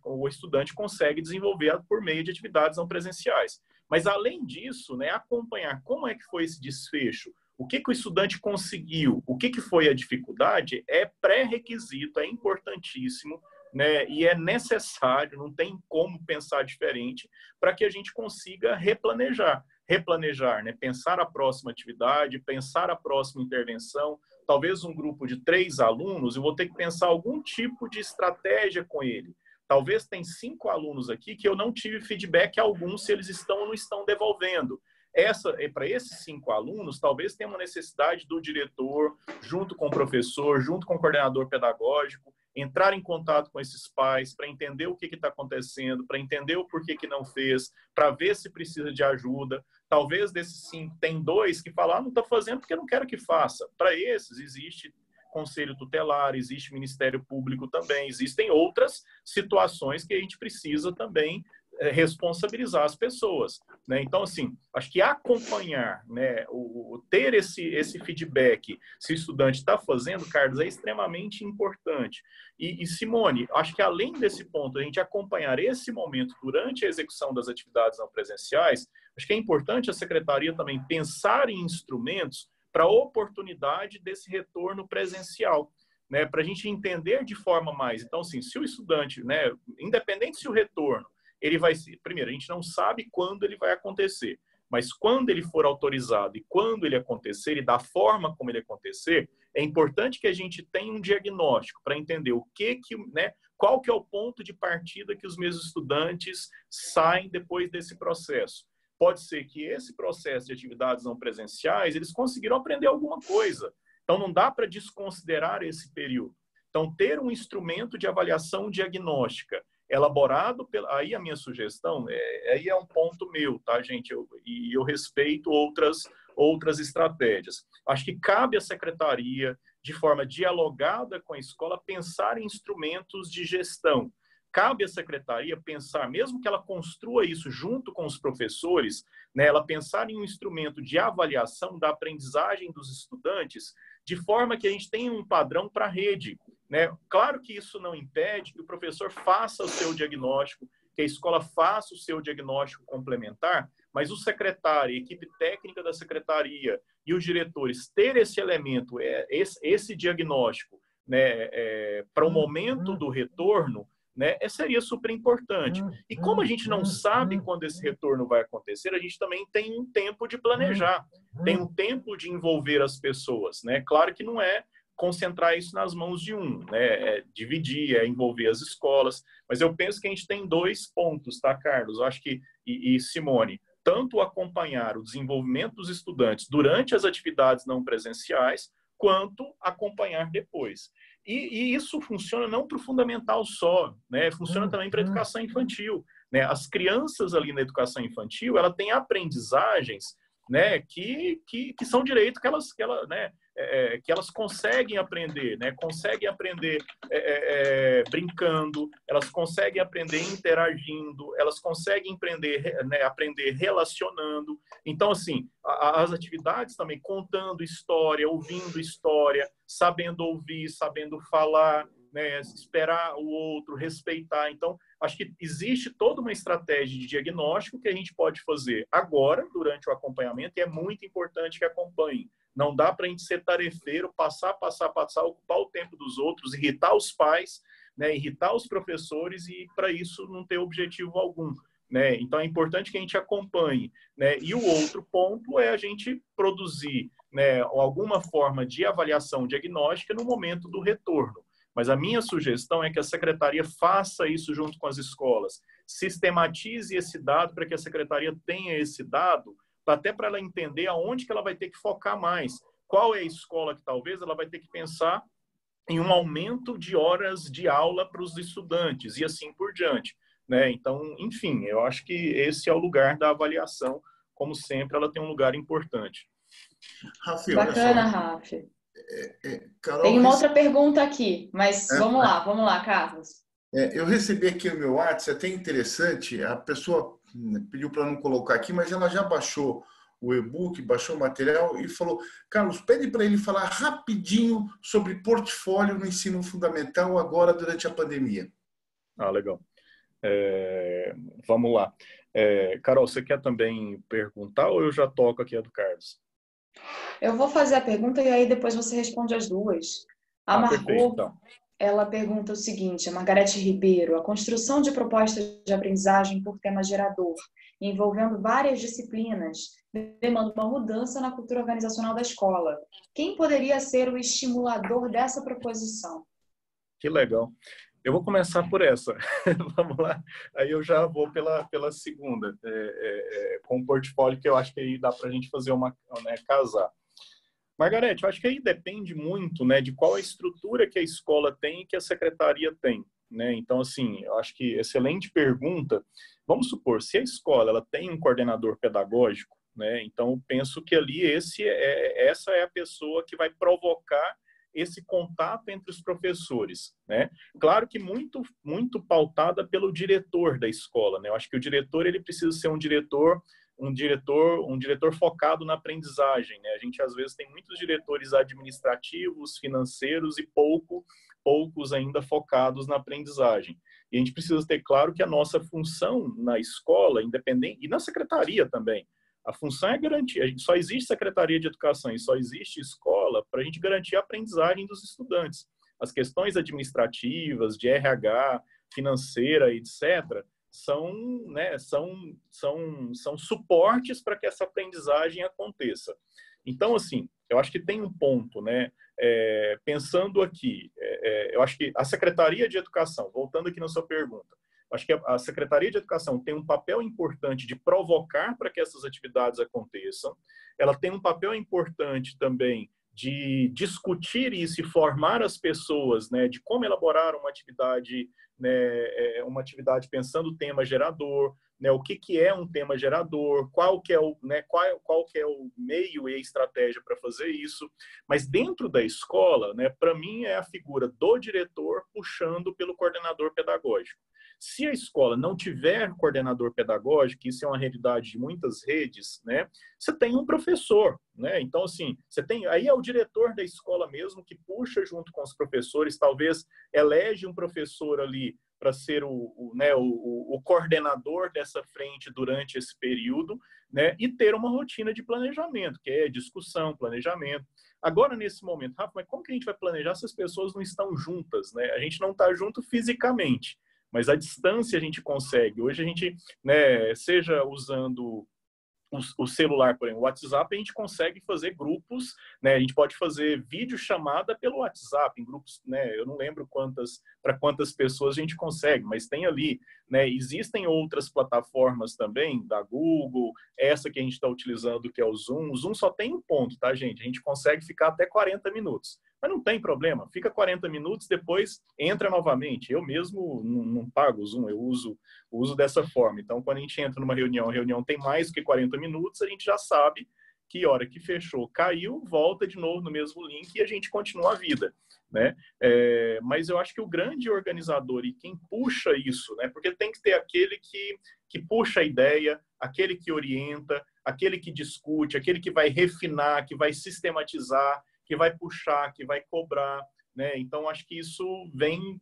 o estudante consegue desenvolver por meio de atividades não presenciais. Mas, além disso, né, acompanhar como é que foi esse desfecho, o que o estudante conseguiu, o que foi a dificuldade, é pré-requisito, é importantíssimo, né, e é necessário, não tem como pensar diferente, para que a gente consiga replanejar, né, pensar a próxima atividade, pensar a próxima intervenção. Talvez um grupo de 3 alunos, eu vou ter que pensar algum tipo de estratégia com ele. Talvez tem 5 alunos aqui que eu não tive feedback algum se eles estão ou não estão devolvendo. Para esses 5 alunos, talvez tenha uma necessidade do diretor, junto com o professor, junto com o coordenador pedagógico, entrar em contato com esses pais para entender o que está acontecendo, para entender o porquê que não fez, para ver se precisa de ajuda. Talvez desses 5, tem 2 que falam, não está fazendo porque não quero que faça. Para esses, existe conselho tutelar, existe Ministério Público também, existem outras situações que a gente precisa também responsabilizar as pessoas, né? Então, assim, acho que acompanhar, né, ter esse feedback, se o estudante está fazendo, Carlos, é extremamente importante. E, Simone, acho que além desse ponto, a gente acompanhar esse momento durante a execução das atividades não presenciais, acho que é importante a Secretaria também pensar em instrumentos para a oportunidade desse retorno presencial, né, para a gente entender de forma mais. Então, assim, se o estudante, né, independente se o retorno ele vai ser, primeiro, a gente não sabe quando ele vai acontecer, mas quando ele for autorizado e quando ele acontecer e da forma como ele acontecer, é importante que a gente tenha um diagnóstico para entender né, qual que é o ponto de partida que os meus estudantes saem depois desse processo. Pode ser que esse processo de atividades não presenciais, eles conseguiram aprender alguma coisa. Então, não dá para desconsiderar esse período. Então, ter um instrumento de avaliação diagnóstica elaborado, aí a minha sugestão, aí é um ponto meu, tá, gente? Eu respeito outras estratégias. Acho que cabe à secretaria, de forma dialogada com a escola, pensar em instrumentos de gestão. Cabe à secretaria pensar, mesmo que ela construa isso junto com os professores, né, ela pensar em um instrumento de avaliação da aprendizagem dos estudantes, de forma que a gente tenha um padrão para a rede. Né? Claro que isso não impede que o professor faça o seu diagnóstico, que a escola faça o seu diagnóstico complementar, mas o secretário, a equipe técnica da secretaria e os diretores ter esse elemento, esse diagnóstico, né, para o momento do retorno, né, seria super importante. E como a gente não sabe quando esse retorno vai acontecer, a gente também tem um tempo de planejar, tem um tempo de envolver as pessoas, né? Claro que não é concentrar isso nas mãos de um, né? É dividir, é envolver as escolas, mas eu penso que a gente tem 2 pontos, tá, Carlos? Eu acho que, e Simone, tanto acompanhar o desenvolvimento dos estudantes durante as atividades não presenciais, quanto acompanhar depois. E isso funciona não para o fundamental só, né? Funciona também para a educação infantil, né? As crianças ali na educação infantil, ela tem aprendizagens, né, que são direito que elas né, que elas conseguem aprender, né? Conseguem aprender brincando, elas conseguem aprender interagindo, elas conseguem aprender, né, aprender relacionando. Então, assim, as atividades também contando história, ouvindo história, sabendo ouvir, sabendo falar, né, esperar o outro, respeitar. Então, acho que existe toda uma estratégia de diagnóstico que a gente pode fazer agora, durante o acompanhamento, e é muito importante que acompanhe. Não dá para a gente ser tarefeiro, passar, ocupar o tempo dos outros, irritar os pais, né, irritar os professores e, para isso, não ter objetivo algum. Né? Então, é importante que a gente acompanhe. Né? E o outro ponto é a gente produzir, né, alguma forma de avaliação diagnóstica no momento do retorno. Mas a minha sugestão é que a secretaria faça isso junto com as escolas, sistematize esse dado para que a secretaria tenha esse dado, até para ela entender aonde que ela vai ter que focar mais. Qual é a escola que talvez ela vai ter que pensar em um aumento de horas de aula para os estudantes e assim por diante. Né? Então, enfim, eu acho que esse é o lugar da avaliação. Como sempre, ela tem um lugar importante. Rafi, olha só. Bacana, Rafi. Carol, tem uma outra pergunta aqui, mas vamos lá, Carlos. Eu recebi aqui no meu WhatsApp, até interessante, a pessoa pediu para não colocar aqui, mas ela já baixou o e-book, baixou o material e falou: Carlos, pede para ele falar rapidinho sobre portfólio no ensino fundamental agora durante a pandemia. Ah, legal. Vamos lá. Carol, você quer também perguntar ou eu já toco aqui a do Carlos? Eu vou fazer a pergunta e aí depois você responde as duas. A Margot, perfeito, então. Ela pergunta o seguinte, a Margarete Ribeiro: a construção de propostas de aprendizagem por tema gerador, envolvendo várias disciplinas, demanda uma mudança na cultura organizacional da escola. Quem poderia ser o estimulador dessa proposição? Que legal. Eu vou começar por essa. Vamos lá. Aí eu já vou pela segunda, com um portfólio que eu acho que aí dá para a gente fazer casar. Margarete, eu acho que aí depende muito, né, de qual a estrutura que a escola tem e que a secretaria tem. Né? Então, assim, eu acho que excelente pergunta. Vamos supor, se a escola ela tem um coordenador pedagógico, né, então eu penso que ali essa é a pessoa que vai provocar esse contato entre os professores, né? Claro que muito pautada pelo diretor da escola, né? Eu acho que o diretor ele precisa ser um diretor focado na aprendizagem, né? A gente às vezes tem muitos diretores administrativos, financeiros e poucos ainda focados na aprendizagem. E a gente precisa ter claro que a nossa função na escola, independente, e na secretaria também, a função é garantir. A gente só existe Secretaria de Educação e só existe escola para a gente garantir a aprendizagem dos estudantes. As questões administrativas, de RH, financeira, etc., são suportes para que essa aprendizagem aconteça. Então, assim, eu acho que tem um ponto, né? Pensando aqui, eu acho que a Secretaria de Educação, voltando aqui na sua pergunta, acho que a Secretaria de Educação tem um papel importante de provocar para que essas atividades aconteçam. Ela tem um papel importante também de discutir isso e formar as pessoas, né, de como elaborar uma atividade, né, uma atividade pensando o tema gerador, né, o que é um tema gerador, qual que é o meio e a estratégia para fazer isso. Mas dentro da escola, né, para mim é a figura do diretor puxando pelo coordenador pedagógico. Se a escola não tiver coordenador pedagógico, isso é uma realidade de muitas redes, né? Você tem um professor, né? Então, assim, aí é o diretor da escola mesmo que puxa junto com os professores, talvez elege um professor ali para ser o coordenador dessa frente durante esse período, né? E ter uma rotina de planejamento, que é discussão, planejamento. Agora, nesse momento, Rafa, mas como que a gente vai planejar se as pessoas não estão juntas, né? A gente não está junto fisicamente, mas à distância a gente consegue. Hoje a gente, né, seja usando o celular, por exemplo, o WhatsApp, a gente consegue fazer grupos, né? A gente pode fazer videochamada pelo WhatsApp, em grupos, né? Eu não lembro para quantas pessoas a gente consegue, mas tem ali, né? Existem outras plataformas também, da Google, essa que a gente está utilizando, que é o Zoom. O Zoom só tem um ponto, tá, gente? A gente consegue ficar até 40 minutos. Mas não tem problema, fica 40 minutos, depois entra novamente. Eu mesmo não pago o Zoom, eu uso dessa forma. Então, quando a gente entra numa reunião, a reunião tem mais do que 40 minutos, a gente já sabe que hora que fechou, caiu, volta de novo no mesmo link e a gente continua a vida, né? Mas eu acho que o grande organizador e quem puxa isso, né? Porque tem que ter aquele que puxa a ideia, aquele que orienta, aquele que discute, aquele que vai refinar, que vai sistematizar, que vai puxar, que vai cobrar, né? Então, acho que isso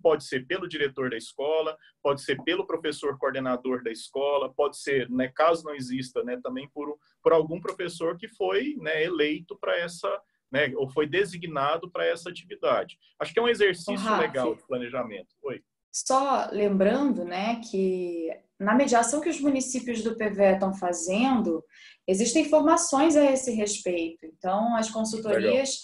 pode ser pelo diretor da escola, pode ser pelo professor coordenador da escola, pode ser, né, caso não exista, né, também por algum professor que foi, né, eleito para essa, né, ou foi designado para essa atividade. Acho que é um exercício legal de planejamento. Oi. Só lembrando, né, que na mediação que os municípios do PVE estão fazendo, existem informações a esse respeito. Então, as consultorias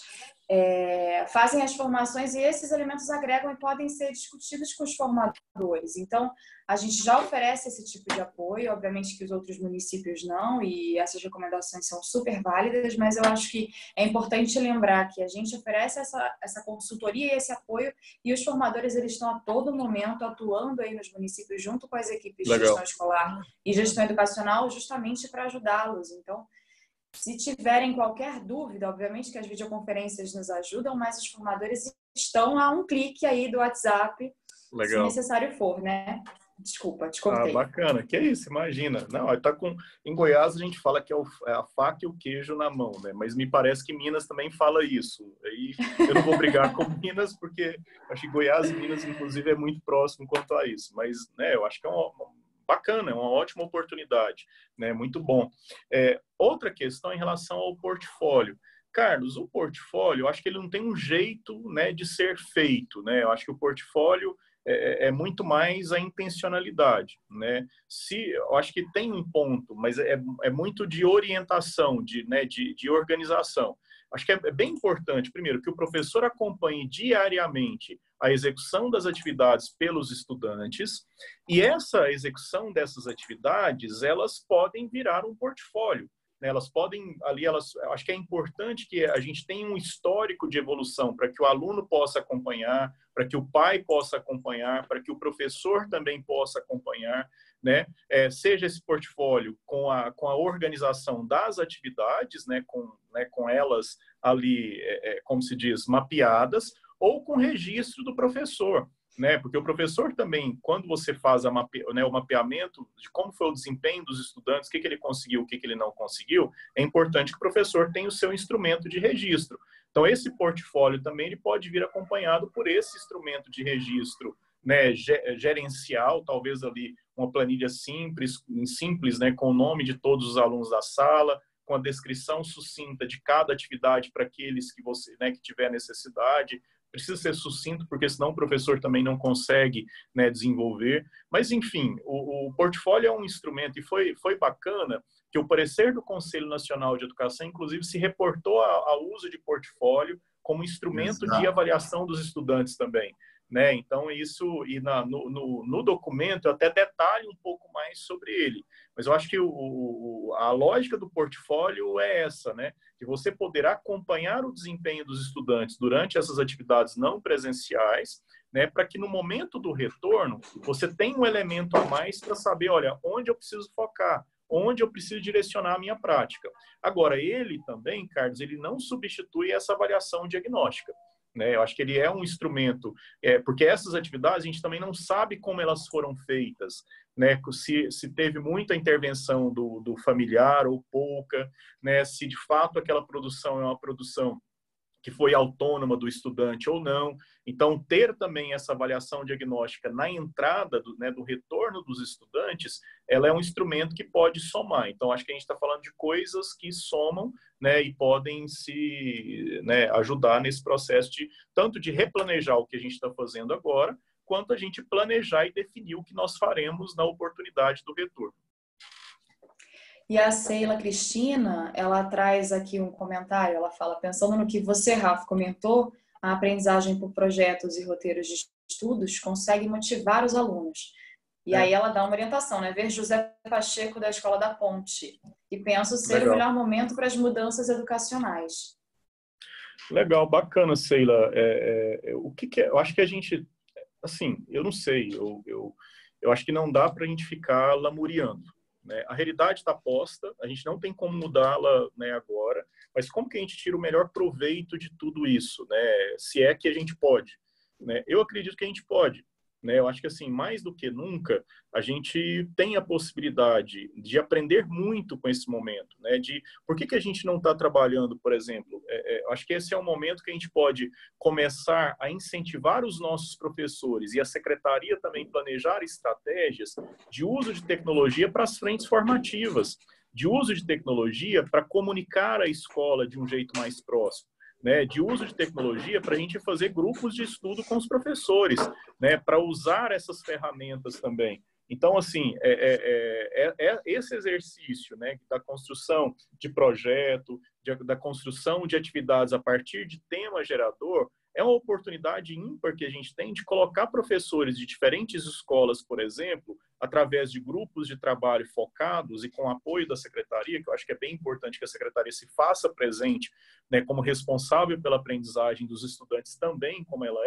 fazem as formações e esses elementos agregam e podem ser discutidos com os formadores. Então, a gente já oferece esse tipo de apoio, obviamente que os outros municípios não, e essas recomendações são super válidas, mas eu acho que é importante lembrar que a gente oferece essa consultoria e esse apoio, e os formadores eles estão a todo momento atuando aí nos municípios junto com as equipes de gestão escolar e gestão educacional justamente para ajudá-los. Então, se tiverem qualquer dúvida, obviamente que as videoconferências nos ajudam, mas os formadores estão a um clique aí do WhatsApp, se necessário for, né? Desculpa, te cortei. Bacana. Que é isso, imagina. Não, em Goiás a gente fala que é a faca e o queijo na mão, né? Mas me parece que Minas também fala isso. Aí eu não vou brigar com Minas, porque acho que Goiás e Minas, inclusive, é muito próximo quanto a isso. Mas, né, eu acho que é bacana, é uma ótima oportunidade, né? Muito bom. Outra questão em relação ao portfólio. Carlos, o portfólio, eu acho que ele não tem um jeito, né, de ser feito, né? Eu acho que o portfólio é muito mais a intencionalidade, né? Eu acho que tem um ponto, mas é muito de orientação, de organização. Acho que é bem importante, primeiro, que o professor acompanhe diariamente a execução das atividades pelos estudantes, e essa execução dessas atividades, elas podem virar um portfólio. Elas podem, acho que é importante que a gente tenha um histórico de evolução para que o aluno possa acompanhar, para que o pai possa acompanhar, para que o professor também possa acompanhar, né? Seja esse portfólio com a organização das atividades, né? Com elas ali, como se diz, mapeadas, ou com registro do professor, né? Porque o professor também, quando você faz o mapeamento de como foi o desempenho dos estudantes, o que ele conseguiu, o que ele não conseguiu, é importante que o professor tenha o seu instrumento de registro. Então, esse portfólio também ele pode vir acompanhado por esse instrumento de registro, né, gerencial, talvez ali uma planilha simples, né, com o nome de todos os alunos da sala, com a descrição sucinta de cada atividade para aqueles que você, né, que tiver necessidade. Precisa ser sucinto, porque senão o professor também não consegue, né, desenvolver. Mas, enfim, o portfólio é um instrumento, e foi bacana que o parecer do Conselho Nacional de Educação, inclusive, se reportou ao uso de portfólio como instrumento de avaliação dos estudantes também, né? Então, isso, e no documento, eu até detalho um pouco mais sobre ele. Mas eu acho que a lógica do portfólio é essa, né? Que você poderá acompanhar o desempenho dos estudantes durante essas atividades não presenciais, né? Para que no momento do retorno, você tenha um elemento a mais para saber, olha, onde eu preciso focar, onde eu preciso direcionar a minha prática. Agora, ele também, Carlos, ele não substitui essa avaliação diagnóstica, né? Eu acho que ele é um instrumento, porque essas atividades a gente também não sabe como elas foram feitas, né? Se teve muita intervenção do familiar ou pouca, né? Se de fato aquela produção é uma produção que foi autônoma do estudante ou não. Então, ter também essa avaliação diagnóstica na entrada, do retorno dos estudantes, ela é um instrumento que pode somar. Então, acho que a gente está falando de coisas que somam, né, e podem se, né, ajudar nesse processo tanto de replanejar o que a gente está fazendo agora, quanto a gente planejar e definir o que nós faremos na oportunidade do retorno. E a Sheila Cristina, ela traz aqui um comentário, ela fala, pensando no que você, Rafa, comentou, a aprendizagem por projetos e roteiros de estudos consegue motivar os alunos. E aí ela dá uma orientação, né? Ver José Pacheco da Escola da Ponte. E penso ser o melhor momento para as mudanças educacionais. Legal, bacana, Sheila. O que é? Eu acho que a gente, assim, eu não sei, eu acho que não dá para a gente ficar lamuriando. Né? A realidade está posta, a gente não tem como mudá-la, né, agora, mas como que a gente tira o melhor proveito de tudo isso, né? Se é que a gente pode, né? Eu acredito que a gente pode, né? Eu acho que, assim, mais do que nunca, a gente tem a possibilidade de aprender muito com esse momento, né? Por que a gente não está trabalhando, por exemplo? Acho que esse é um momento que a gente pode começar a incentivar os nossos professores e a secretaria também planejar estratégias de uso de tecnologia para as frentes formativas, de uso de tecnologia para comunicar a escola de um jeito mais próximo, né, de uso de tecnologia para a gente fazer grupos de estudo com os professores, né, para usar essas ferramentas também. Então, assim, esse exercício, né, da construção de projeto, da construção de atividades a partir de tema gerador, é uma oportunidade ímpar que a gente tem de colocar professores de diferentes escolas, por exemplo, através de grupos de trabalho focados e com apoio da secretaria, que eu acho que é bem importante que a secretaria se faça presente, né, como responsável pela aprendizagem dos estudantes também, como ela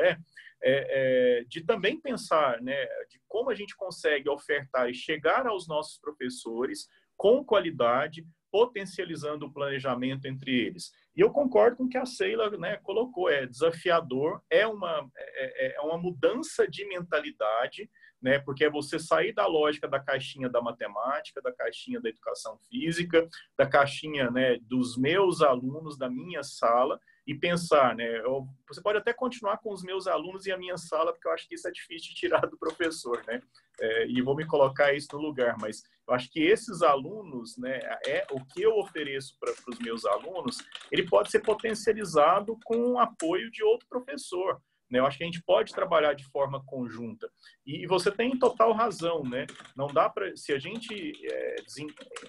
de também pensar, né, de como a gente consegue ofertar e chegar aos nossos professores com qualidade, potencializando o planejamento entre eles. E eu concordo com o que a Sheila, né, colocou, é desafiador, é uma mudança de mentalidade, né, porque é você sair da lógica da caixinha da matemática, da caixinha da educação física, da caixinha, né, dos meus alunos, da minha sala, e pensar, né, você pode até continuar com os meus alunos e a minha sala, porque eu acho que isso é difícil de tirar do professor, né, e vou me colocar isso no lugar, mas eu acho que esses alunos, né, o que eu ofereço para os meus alunos, ele pode ser potencializado com o apoio de outro professor, né? Eu acho que a gente pode trabalhar de forma conjunta. E você tem total razão, né? Não dá para, se a gente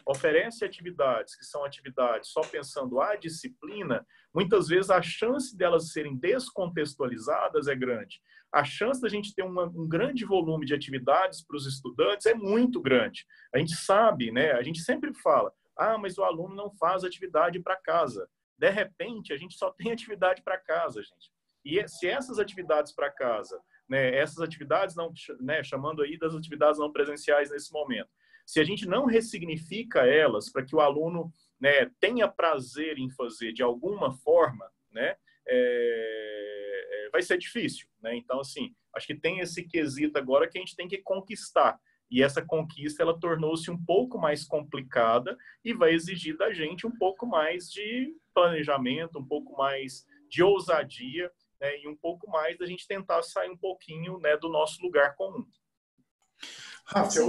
oferece atividades que são atividades só pensando a disciplina, muitas vezes a chance delas serem descontextualizadas é grande. A chance da gente ter um grande volume de atividades para os estudantes é muito grande. A gente sabe, né? A gente sempre fala, mas o aluno não faz atividade para casa. De repente, a gente só tem atividade para casa, gente. E se essas atividades para casa, né, essas atividades não, né, chamando aí das atividades não presenciais nesse momento, se a gente não ressignifica elas para que o aluno, né, tenha prazer em fazer de alguma forma, né, vai ser difícil, né? Então, assim, acho que tem esse quesito agora que a gente tem que conquistar. E essa conquista, ela tornou-se um pouco mais complicada e vai exigir da gente um pouco mais de planejamento, um pouco mais de ousadia, né, e um pouco mais da gente tentar sair um pouquinho, né, do nosso lugar comum. Rafa,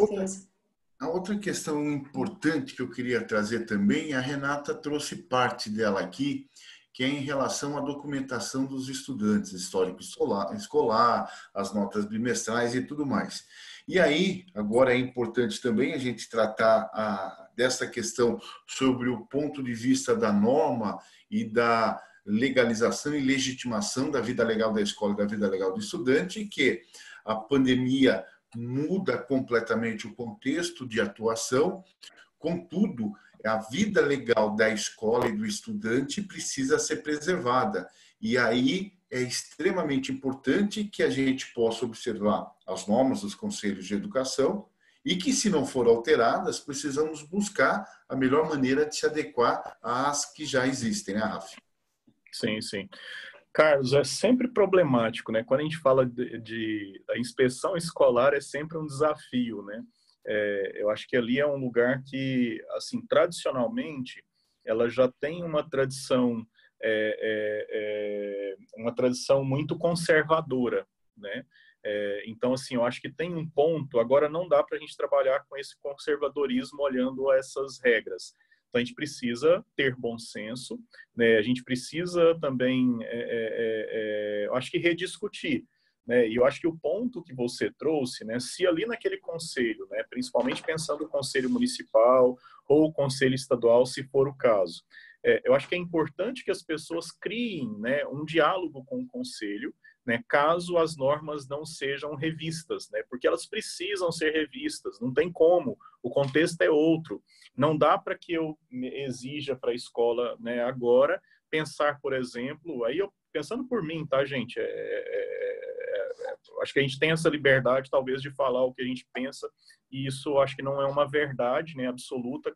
a outra questão importante que eu queria trazer também, a Renata trouxe parte dela aqui, que é em relação à documentação dos estudantes, histórico escolar, as notas bimestrais e tudo mais. E aí, agora é importante também a gente tratar dessa questão sobre o ponto de vista da norma e da legalização e legitimação da vida legal da escola e da vida legal do estudante, que a pandemia muda completamente o contexto de atuação, contudo, a vida legal da escola e do estudante precisa ser preservada. E aí é extremamente importante que a gente possa observar as normas dos conselhos de educação e que, se não forem alteradas, precisamos buscar a melhor maneira de se adequar às que já existem, né, Rafa? Sim, sim. Carlos, é sempre problemático, né? Quando a gente fala da inspeção escolar, é sempre um desafio, né? Eu acho que ali é um lugar que, assim, tradicionalmente, ela já tem uma tradição muito conservadora, né? Então, assim, eu acho que tem um ponto. Agora, não dá para a gente trabalhar com esse conservadorismo olhando essas regras. Então, a gente precisa ter bom senso, né? A gente precisa também, eu acho que rediscutir, né? E eu acho que o ponto que você trouxe, né? Se ali naquele conselho, né? Principalmente pensando no conselho municipal ou o conselho estadual, se for o caso, eu acho que é importante que as pessoas criem, né? Um diálogo com o conselho, né, caso as normas não sejam revistas, né, porque elas precisam ser revistas, não tem como, o contexto é outro. Não dá para que eu exija para a escola, né, agora pensar, por exemplo, aí eu pensando por mim, tá, gente? Acho que a gente tem essa liberdade, talvez, de falar o que a gente pensa, e isso acho que não é uma verdade, né, absoluta.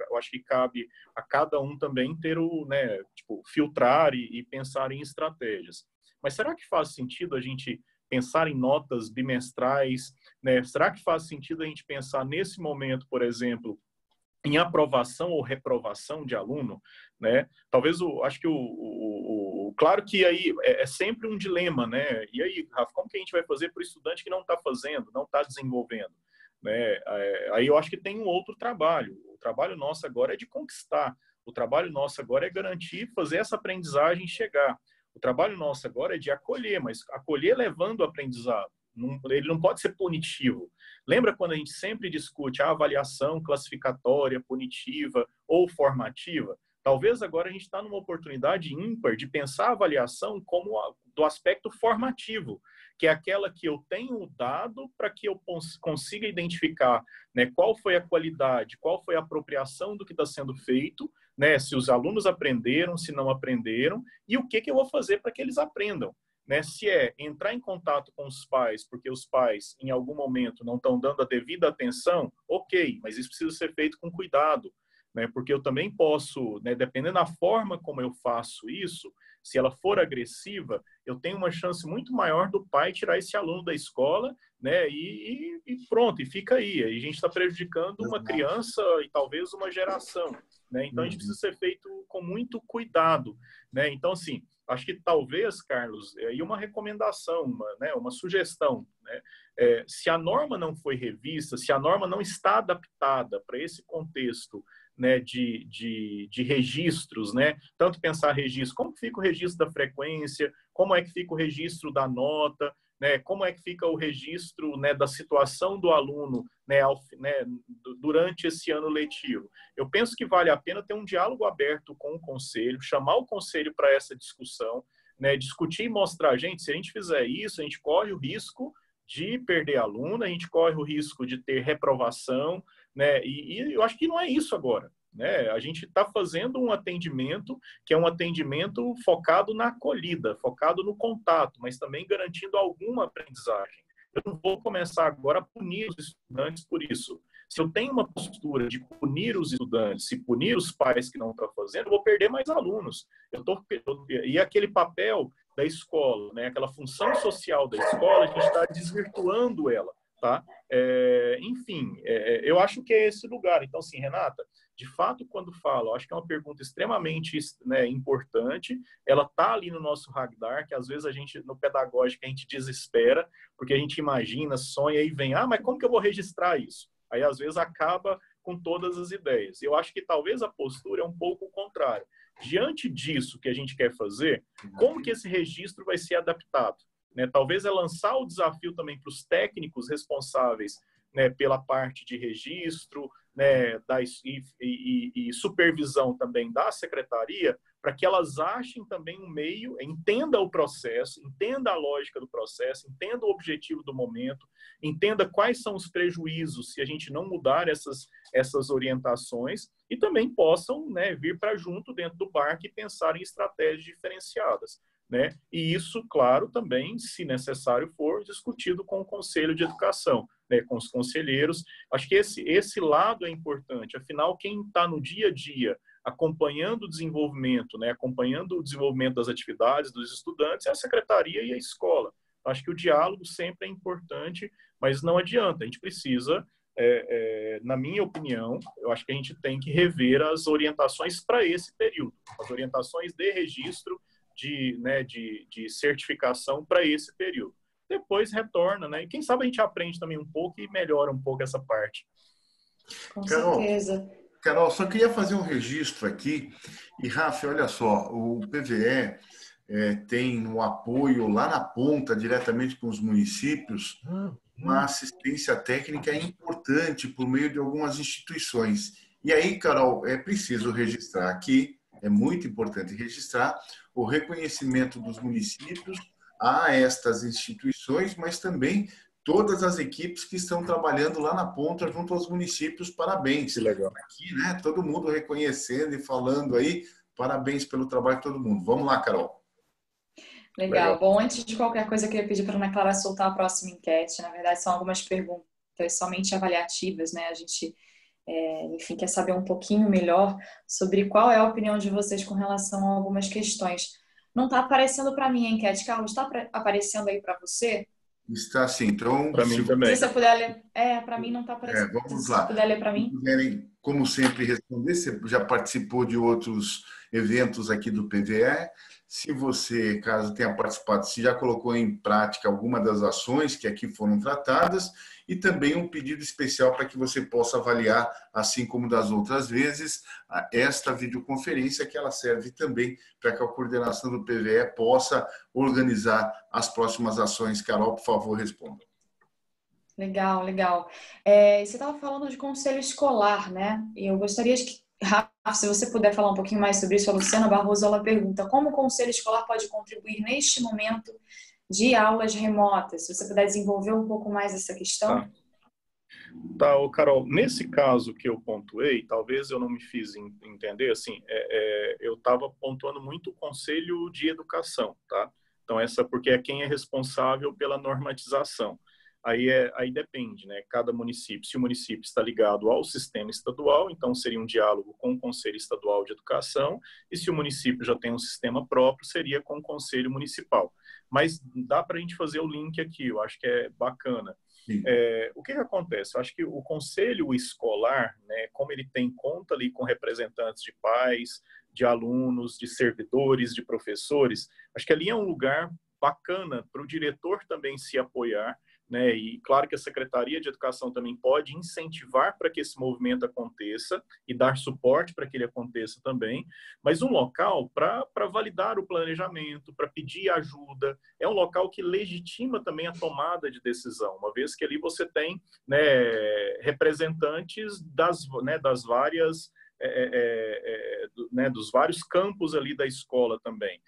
Eu acho que cabe a cada um também ter né, tipo, filtrar e pensar em estratégias. Mas será que faz sentido a gente pensar em notas bimestrais, né? Será que faz sentido a gente pensar nesse momento, por exemplo, em aprovação ou reprovação de aluno, né? Talvez acho que claro que aí é sempre um dilema, né? E aí, Rafa, como que a gente vai fazer para o estudante que não está fazendo, não está desenvolvendo, né? Aí eu acho que tem um outro trabalho. O trabalho nosso agora é de conquistar. O trabalho nosso agora é garantir, fazer essa aprendizagem chegar. O trabalho nosso agora é de acolher, mas acolher levando o aprendizado. Ele não pode ser punitivo. Lembra quando a gente sempre discute a avaliação classificatória, punitiva ou formativa? Talvez agora a gente está numa oportunidade ímpar de pensar a avaliação como do aspecto formativo, que é aquela que eu tenho o dado para que eu consiga identificar, né, qual foi a qualidade, qual foi a apropriação do que está sendo feito, né, se os alunos aprenderam, se não aprenderam, e o que eu vou fazer para que eles aprendam. Né, se é entrar em contato com os pais, porque os pais, em algum momento, não estão dando a devida atenção, ok, mas isso precisa ser feito com cuidado, né, porque eu também posso, né, dependendo da forma como eu faço isso, se ela for agressiva, eu tenho uma chance muito maior do pai tirar esse aluno da escola, né, e pronto, e fica aí. Aí a gente está prejudicando uma criança e talvez uma geração, né, então a gente precisa ser feito com muito cuidado, né, então assim, acho que talvez, Carlos, e uma recomendação, uma sugestão, né? Se a norma não foi revista, se a norma não está adaptada para esse contexto, né, de registros, né? Tanto pensar registro, como fica o registro da frequência, como é que fica o registro da nota, né, como é que fica o registro, né, da situação do aluno, né, durante esse ano letivo. Eu penso que vale a pena ter um diálogo aberto com o conselho, chamar o conselho para essa discussão, né, discutir e mostrar, gente, se a gente fizer isso, a gente corre o risco de perder aluno, a gente corre o risco de ter reprovação, né, e eu acho que não é isso agora. Né? A gente está fazendo um atendimento que é um atendimento focado na acolhida, focado no contato, mas também garantindo alguma aprendizagem. Eu não vou começar agora a punir os estudantes por isso. Se eu tenho uma postura de punir os estudantes e punir os pais que não estão fazendo, eu vou perder mais alunos. E aquele papel da escola, né? Aquela função social da escola, a gente está desvirtuando ela. Tá? Enfim, eu acho que é esse lugar. Então, assim, Renata, de fato, quando falo, acho que é uma pergunta extremamente, né, importante. Ela está ali no nosso radar, que às vezes a gente, no pedagógico, a gente desespera, porque a gente imagina, sonha e vem, mas como que eu vou registrar isso? Aí, às vezes, acaba com todas as ideias. Eu acho que talvez a postura é um pouco o contrário. Diante disso que a gente quer fazer, como que esse registro vai ser adaptado? Né, talvez é lançar o desafio também para os técnicos responsáveis, né, pela parte de registro, né, e supervisão também da secretaria, para que elas achem também um meio, entenda o processo, entenda a lógica do processo, entenda o objetivo do momento, entenda quais são os prejuízos se a gente não mudar essas orientações, e também possam, né, vir para junto dentro do barco e pensar em estratégias diferenciadas. Né? E isso, claro, também, se necessário for, discutido com o Conselho de Educação, né? Com os conselheiros. Acho que esse lado é importante. Afinal, quem está no dia a dia acompanhando o desenvolvimento, né, acompanhando o desenvolvimento das atividades dos estudantes, é a secretaria e a escola. Acho que o diálogo sempre é importante, mas não adianta, a gente precisa, na minha opinião, eu acho que a gente tem que rever as orientações para esse período, as orientações de registro, de certificação para esse período. Depois retorna, né? E quem sabe a gente aprende também um pouco e melhora um pouco essa parte. Com certeza. Carol, só queria fazer um registro aqui. E, Rafa, olha só, o PVE tem um apoio lá na ponta, diretamente com os municípios, uma assistência técnica importante por meio de algumas instituições. E aí, Carol, é preciso registrar aqui, é muito importante registrar o reconhecimento dos municípios a estas instituições, mas também todas as equipes que estão trabalhando lá na ponta junto aos municípios. Parabéns. Que legal. Aqui, né? Todo mundo reconhecendo e falando aí. Parabéns pelo trabalho de todo mundo. Vamos lá, Carol. Legal. Bom, antes de qualquer coisa, eu queria pedir para a Ana Clara soltar a próxima enquete. Na verdade, são algumas perguntas somente avaliativas, né? A gente, enfim, quer saber um pouquinho melhor sobre qual é a opinião de vocês com relação a algumas questões. Não está aparecendo para mim a enquete. Carlos, está aparecendo aí para você? Está sim. Então, para mim também. Se você puder ler. Para mim não está aparecendo. Vamos lá. Se você puder ler para mim. Se quiserem, como sempre, responder, você já participou de outros eventos aqui do PVE. Se você, caso tenha participado, se já colocou em prática alguma das ações que aqui foram tratadas, e também um pedido especial para que você possa avaliar, assim como das outras vezes, esta videoconferência, que ela serve também para que a coordenação do PVE possa organizar as próximas ações. Carol, por favor, responda. Legal, legal. Você estava falando de conselho escolar, né? E eu gostaria de que, Rafa, se você puder falar um pouquinho mais sobre isso. A Luciana Barroso, ela pergunta: como o conselho escolar pode contribuir neste momento de aulas remotas? Se você puder desenvolver um pouco mais essa questão. Tá, Carol, nesse caso que eu pontuei, talvez eu não me fiz entender, assim, eu estava pontuando muito o Conselho de Educação, tá? Então, porque é quem é responsável pela normatização. Aí depende, né? Cada município, se o município está ligado ao sistema estadual, então seria um diálogo com o Conselho Estadual de Educação, e se o município já tem um sistema próprio, seria com o Conselho Municipal. Mas dá para a gente fazer o link aqui, eu acho que é bacana. O que acontece? Eu acho que o conselho escolar, né, como ele tem conta ali com representantes de pais, de alunos, de servidores, de professores, acho que ali é um lugar bacana para o diretor também se apoiar, né? E claro que a Secretaria de Educação também pode incentivar para que esse movimento aconteça e dar suporte para que ele aconteça também, mas um local para validar o planejamento, para pedir ajuda, é um local que legitima também a tomada de decisão, uma vez que ali você tem, né, representantes das várias, dos vários campos ali da escola também.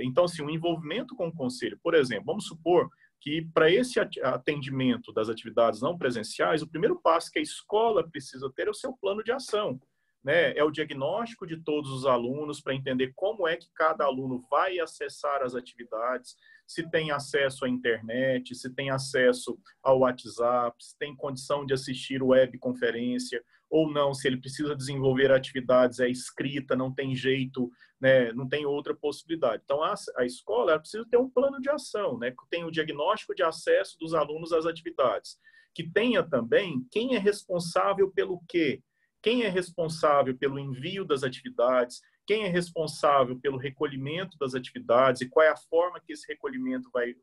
Então, assim, o envolvimento com o conselho, por exemplo, vamos supor que para esse atendimento das atividades não presenciais, o primeiro passo que a escola precisa ter é o seu plano de ação, né? É o diagnóstico de todos os alunos para entender como é que cada aluno vai acessar as atividades, se tem acesso à internet, se tem acesso ao WhatsApp, se tem condição de assistir webconferência ou não, se ele precisa desenvolver atividades escrita, não tem jeito, né, não tem outra possibilidade. Então, a escola precisa ter um plano de ação, né, que tenha o diagnóstico de acesso dos alunos às atividades, que tenha também quem é responsável pelo quê, quem é responsável pelo envio das atividades, quem é responsável pelo recolhimento das atividades e qual é a forma que esse recolhimento vai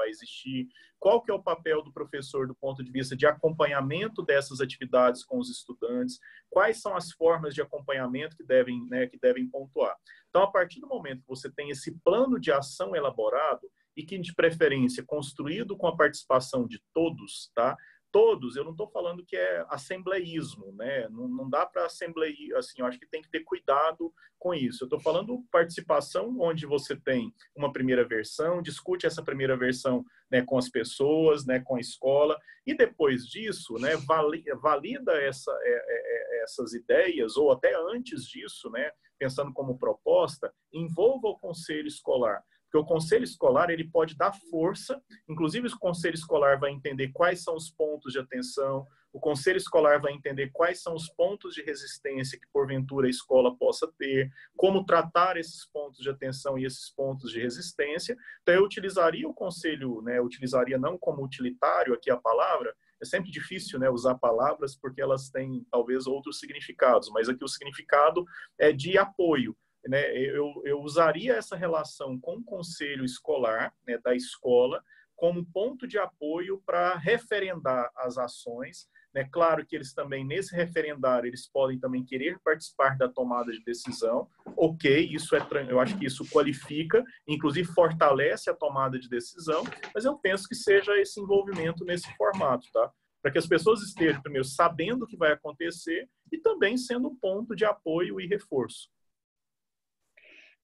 existir, qual que é o papel do professor do ponto de vista de acompanhamento dessas atividades com os estudantes, quais são as formas de acompanhamento que devem pontuar. Então, a partir do momento que você tem esse plano de ação elaborado e que, de preferência, construído com a participação de todos, tá? Todos, eu não estou falando que é assembleísmo, né? Não dá para assemblear, assim, eu acho que tem que ter cuidado com isso. Eu estou falando participação, onde você tem uma primeira versão, discute essa primeira versão, né, com as pessoas, né, com a escola, e depois disso, né, valida essas ideias, ou até antes disso, né, pensando como proposta, envolva o conselho escolar. Porque o conselho escolar ele pode dar força, inclusive o conselho escolar vai entender quais são os pontos de atenção, o conselho escolar vai entender quais são os pontos de resistência que, porventura, a escola possa ter, como tratar esses pontos de atenção e esses pontos de resistência. Então, eu utilizaria o conselho, né, utilizaria não como utilitário aqui a palavra, é sempre difícil, né, usar palavras porque elas têm, talvez, outros significados, mas aqui o significado é de apoio. Né? Eu usaria essa relação com o conselho escolar, né, da escola, como ponto de apoio para referendar as ações. Né? Claro que eles também, nesse referendar, eles podem também querer participar da tomada de decisão. Ok, eu acho que isso qualifica, inclusive fortalece a tomada de decisão, mas eu penso que seja esse envolvimento nesse formato, tá? Para que as pessoas estejam, primeiro, sabendo o que vai acontecer e também sendo um ponto de apoio e reforço.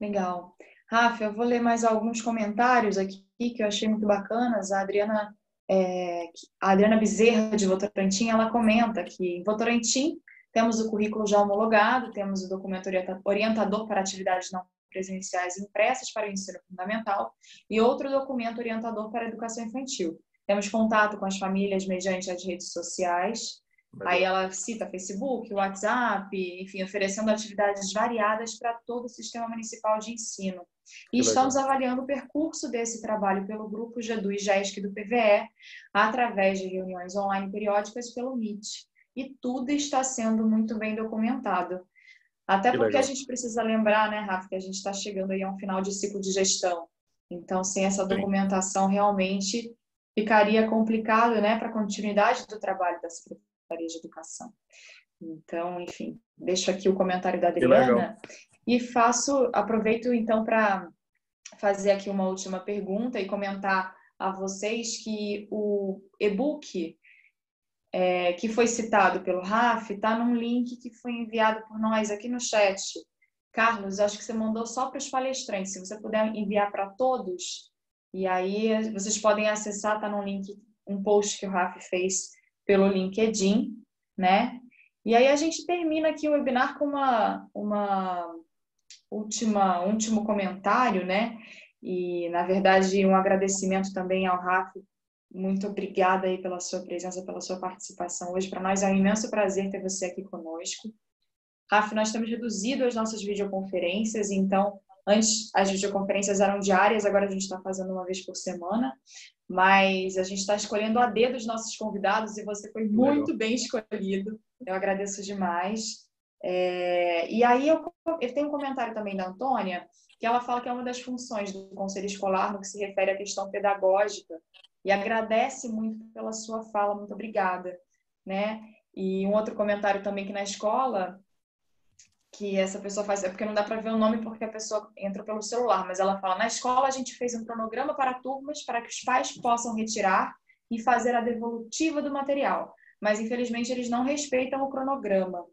Legal. Rafa, eu vou ler mais alguns comentários aqui que eu achei muito bacanas. A Adriana Bezerra, de Votorantim, ela comenta que em Votorantim temos o currículo já homologado, temos o documento orientador para atividades não presenciais impressas para o ensino fundamental e outro documento orientador para a educação infantil. Temos contato com as famílias mediante as redes sociais. Aí ela cita Facebook, WhatsApp, enfim, oferecendo atividades variadas para todo o sistema municipal de ensino. E estamos avaliando o percurso desse trabalho pelo grupo GEDU e GESC do PVE, através de reuniões online periódicas pelo Meet. E tudo está sendo muito bem documentado. Até porque a gente precisa lembrar, né, Rafa, que a gente está chegando aí a um final de ciclo de gestão. Então, sem essa documentação, realmente ficaria complicado, né, para a continuidade do trabalho da Secretaria de Educação. Então, enfim, deixo aqui o comentário da Adriana e aproveito então para fazer aqui uma última pergunta e comentar a vocês que o e-book que foi citado pelo Raf está num link que foi enviado por nós aqui no chat. Carlos, acho que você mandou só para os palestrantes. Se você puder enviar para todos, e aí vocês podem acessar, está num link, um post que o Raf fez pelo LinkedIn, né? E aí a gente termina aqui o webinar com um último comentário, né? E, na verdade, um agradecimento também ao Rafa. Muito obrigada aí pela sua presença, pela sua participação hoje. Para nós é um imenso prazer ter você aqui conosco. Rafa, nós temos reduzido as nossas videoconferências, então, antes as videoconferências eram diárias, agora a gente está fazendo uma vez por semana. Mas a gente está escolhendo a dedo os nossos convidados e você foi muito bem escolhido. Eu agradeço demais. E aí eu tenho um comentário também da Antônia, que ela fala que é uma das funções do Conselho Escolar no que se refere à questão pedagógica e agradece muito pela sua fala, muito obrigada, né? E um outro comentário também que na escola, que essa pessoa faz, é porque não dá para ver o nome porque a pessoa entra pelo celular, mas ela fala, na escola a gente fez um cronograma para turmas para que os pais possam retirar e fazer a devolutiva do material, mas infelizmente eles não respeitam o cronograma.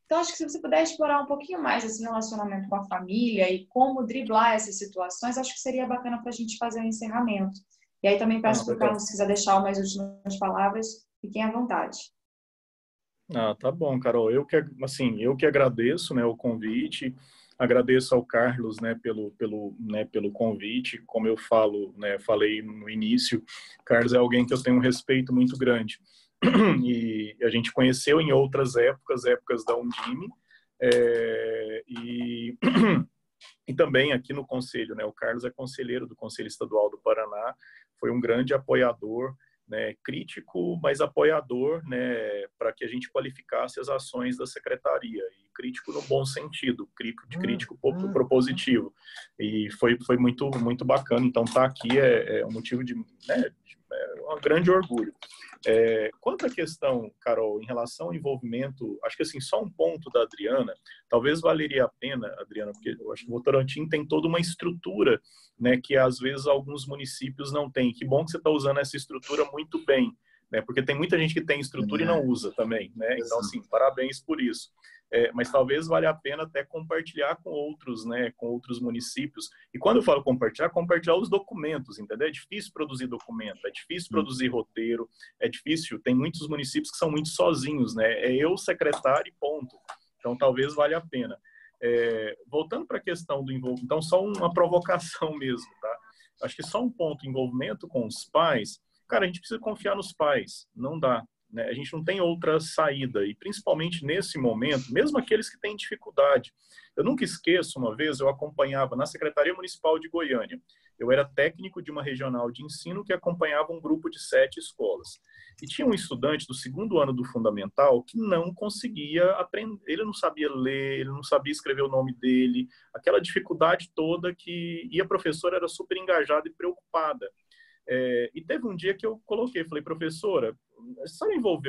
Então acho que se você puder explorar um pouquinho mais esse relacionamento com a família e como driblar essas situações, acho que seria bacana para a gente fazer um encerramento. E aí também peço para o Carlos, se quiser deixar umas últimas palavras, fiquem à vontade. Tá bom, Carol. Eu que agradeço, né, o convite, agradeço ao Carlos, né, pelo convite. Como eu falei no início, Carlos é alguém que eu tenho um respeito muito grande. E a gente conheceu em outras épocas da Undime, e também aqui no Conselho, né, o Carlos é conselheiro do Conselho Estadual do Paraná, foi um grande apoiador, né, crítico, mas apoiador, né, para que a gente qualificasse as ações da secretaria, e crítico no bom sentido, crítico propositivo, e foi muito, muito bacana. Então tá aqui é um motivo de um grande orgulho. Quanto à questão, Carol, em relação ao envolvimento, acho que assim, só um ponto da Adriana, talvez valeria a pena, Adriana, porque eu acho que o Votorantim tem toda uma estrutura, né, que às vezes alguns municípios não têm. Que bom que você está usando essa estrutura muito bem, né, porque tem muita gente que tem estrutura e não usa também, né, então assim, parabéns por isso. Mas talvez valha a pena até compartilhar com outros, né, com outros municípios. E quando eu falo compartilhar os documentos, entendeu? É difícil produzir documento, é difícil produzir roteiro, é difícil, tem muitos municípios que são muito sozinhos, né? É eu, secretário e ponto. Então, talvez valha a pena. Voltando para a questão do envolvimento, então, só uma provocação mesmo, tá? Acho que só um ponto, envolvimento com os pais. Cara, a gente precisa confiar nos pais, não dá. né? A gente não tem outra saída, e principalmente nesse momento, mesmo aqueles que têm dificuldade. Eu nunca esqueço, uma vez eu acompanhava na Secretaria Municipal de Goiânia, eu era técnico de uma regional de ensino que acompanhava um grupo de 7 escolas. E tinha um estudante do 2º ano do fundamental que não conseguia aprender, ele não sabia ler, ele não sabia escrever o nome dele, aquela dificuldade toda e a professora era super engajada e preocupada. E teve um dia que eu coloquei, falei, professora,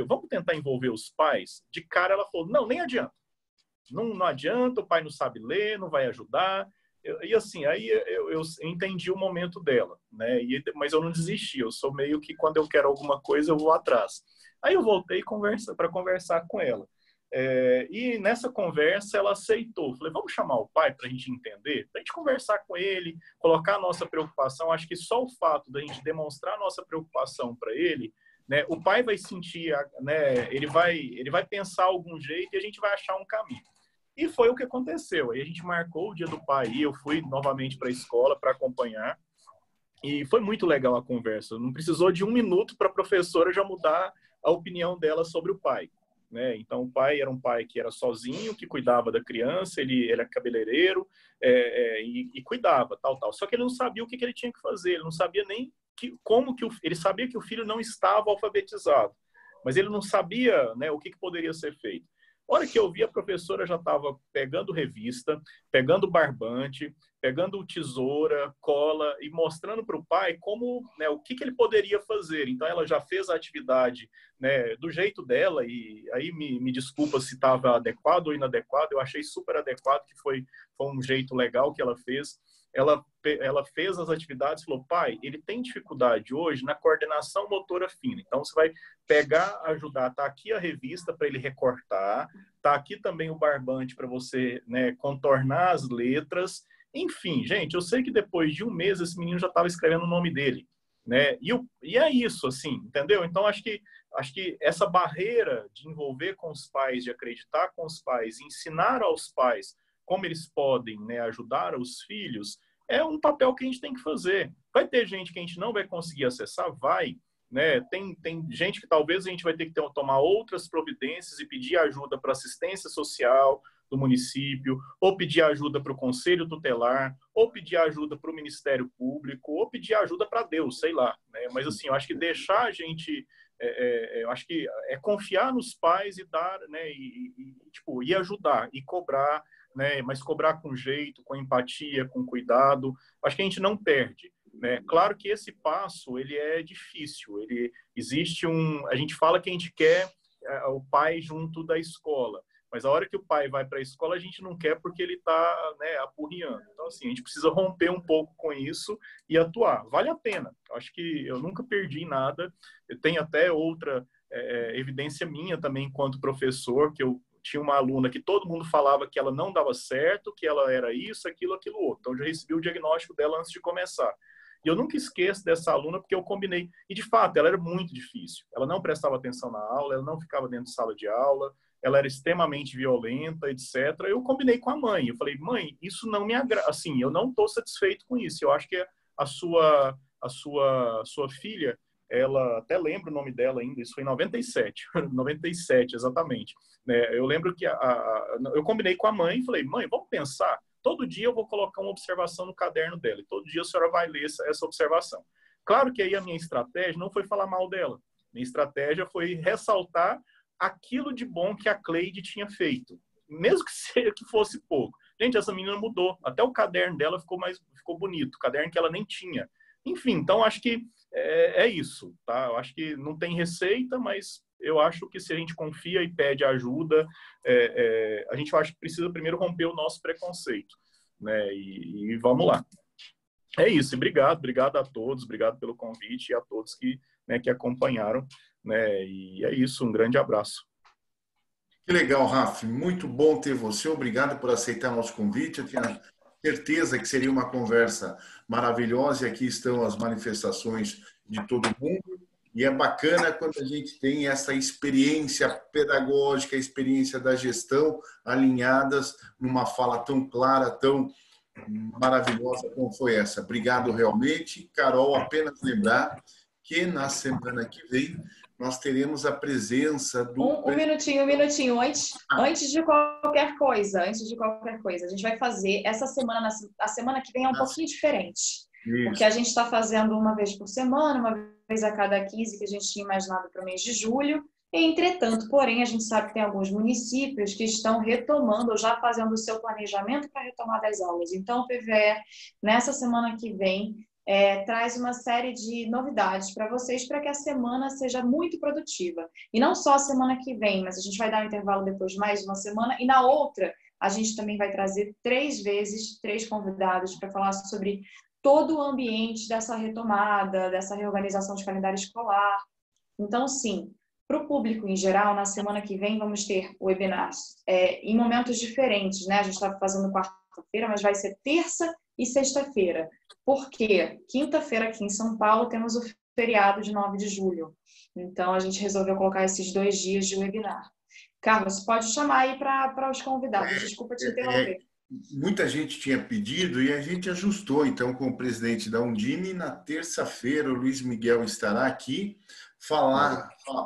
vamos tentar envolver os pais? De cara ela falou, não, nem adianta. Não adianta, o pai não sabe ler, não vai ajudar. E assim, aí eu entendi o momento dela, né? Mas eu não desisti, eu sou meio que quando eu quero alguma coisa eu vou atrás. Aí eu voltei para conversar com ela. E nessa conversa ela aceitou. Falei, vamos chamar o pai para a gente entender, para a gente conversar com ele, colocar a nossa preocupação. Acho que só o fato da gente demonstrar a nossa preocupação para ele, né, o pai vai sentir, né, ele vai pensar algum jeito e a gente vai achar um caminho. E foi o que aconteceu. Aí a gente marcou o dia do pai e eu fui novamente para a escola para acompanhar. E foi muito legal a conversa. Não precisou de 1 minuto para a professora já mudar a opinião dela sobre o pai, né? Então, o pai era um pai que era sozinho, que cuidava da criança, ele era cabeleireiro e cuidava, tal. Só que ele não sabia o que ele tinha que fazer, ele não sabia nem ele sabia que o filho não estava alfabetizado, mas ele não sabia, né, o que poderia ser feito. A hora que eu vi, a professora já estava pegando revista, pegando barbante, pegando tesoura, cola e mostrando para o pai como, né, o que ele poderia fazer. Então, ela já fez a atividade, né, do jeito dela, e aí me desculpa se estava adequado ou inadequado, eu achei super adequado, que foi um jeito legal que ela fez. Ela fez as atividades e falou, pai, ele tem dificuldade hoje na coordenação motora fina. Então, você vai pegar, ajudar, tá aqui a revista para ele recortar, tá aqui também o barbante para você, né, contornar as letras. Enfim, gente, eu sei que depois de 1 mês esse menino já estava escrevendo o nome dele, né? E é isso, assim, entendeu? Então, acho que essa barreira de envolver com os pais, de acreditar com os pais, ensinar aos pais como eles podem, né, ajudar os filhos, é um papel que a gente tem que fazer. Vai ter gente que a gente não vai conseguir acessar? Vai. Né? Tem gente que talvez a gente vai ter que tomar outras providências e pedir ajuda para assistência social do município, ou pedir ajuda para o conselho tutelar, ou pedir ajuda para o Ministério Público, ou pedir ajuda para Deus, sei lá. Né? Mas assim, eu acho que deixar a gente... eu acho que é confiar nos pais e dar, né, e ajudar, e cobrar, né, mas cobrar com jeito, com empatia, com cuidado. Acho que a gente não perde, né? Claro que esse passo ele é difícil. A gente fala que a gente quer o pai junto da escola, mas a hora que o pai vai para a escola a gente não quer porque ele está, né, apurriando. Então assim, a gente precisa romper um pouco com isso e atuar. Vale a pena. Acho que eu nunca perdi nada. Eu tenho até outra evidência minha também enquanto professor, que eu tinha uma aluna que todo mundo falava que ela não dava certo, que ela era isso, aquilo outro. Então, eu já recebi o diagnóstico dela antes de começar. E eu nunca esqueço dessa aluna, porque eu combinei. E, de fato, ela era muito difícil. Ela não prestava atenção na aula, ela não ficava dentro de sala de aula, ela era extremamente violenta, etc. Eu combinei com a mãe. Eu falei, mãe, isso não me agrada. Assim, eu não estou satisfeito com isso. Eu acho que a sua filha... Ela, até lembro o nome dela ainda, isso foi em 97, 97 exatamente. Né? Eu lembro que eu combinei com a mãe e falei, mãe, vamos pensar, todo dia eu vou colocar uma observação no caderno dela, e todo dia a senhora vai ler essa observação. Claro que aí a minha estratégia não foi falar mal dela, minha estratégia foi ressaltar aquilo de bom que a Cleide tinha feito, mesmo que fosse pouco. Gente, essa menina mudou, até o caderno dela ficou bonito, caderno que ela nem tinha. Enfim, então acho que é isso, tá? Eu acho que não tem receita, mas eu acho que se a gente confia e pede ajuda, a gente acha que precisa primeiro romper o nosso preconceito, né? E vamos lá. É isso, e obrigado a todos, obrigado pelo convite e a todos que acompanharam, né? E é isso, um grande abraço. Que legal, Raf, muito bom ter você, obrigado por aceitar nosso convite. Eu tinha certeza que seria uma conversa maravilhosa, e aqui estão as manifestações de todo mundo, e é bacana quando a gente tem essa experiência pedagógica, a experiência da gestão alinhadas numa fala tão clara, tão maravilhosa como foi essa. Obrigado realmente. Carol, apenas lembrar que na semana que vem nós teremos a presença do... Um minutinho. Antes de qualquer coisa, a gente vai fazer essa semana, a semana que vem é um pouquinho diferente. Isso. Porque a gente está fazendo uma vez por semana, uma vez a cada 15, que a gente tinha imaginado para o mês de julho. Entretanto, porém, a gente sabe que tem alguns municípios que estão retomando ou já fazendo o seu planejamento para a retomada das aulas. Então, o PVE, nessa semana que vem, traz uma série de novidades para vocês para que a semana seja muito produtiva. E não só a semana que vem, mas a gente vai dar um intervalo depois de mais uma semana. E na outra, a gente também vai trazer 3 convidados para falar sobre todo o ambiente dessa retomada, dessa reorganização de calendário escolar. Então, sim, para o público em geral, na semana que vem vamos ter webinars em momentos diferentes, né? A gente está fazendo quarta-feira, mas vai ser terça e sexta-feira. Por quê? Quinta-feira aqui em São Paulo temos o feriado de 9 de julho. Então, a gente resolveu colocar esses 2 dias de webinar. Carlos, pode chamar aí para os convidados. Desculpa te interromper. Muita gente tinha pedido e a gente ajustou, então, com o presidente da Undime. Na terça-feira, o Luiz Miguel estará aqui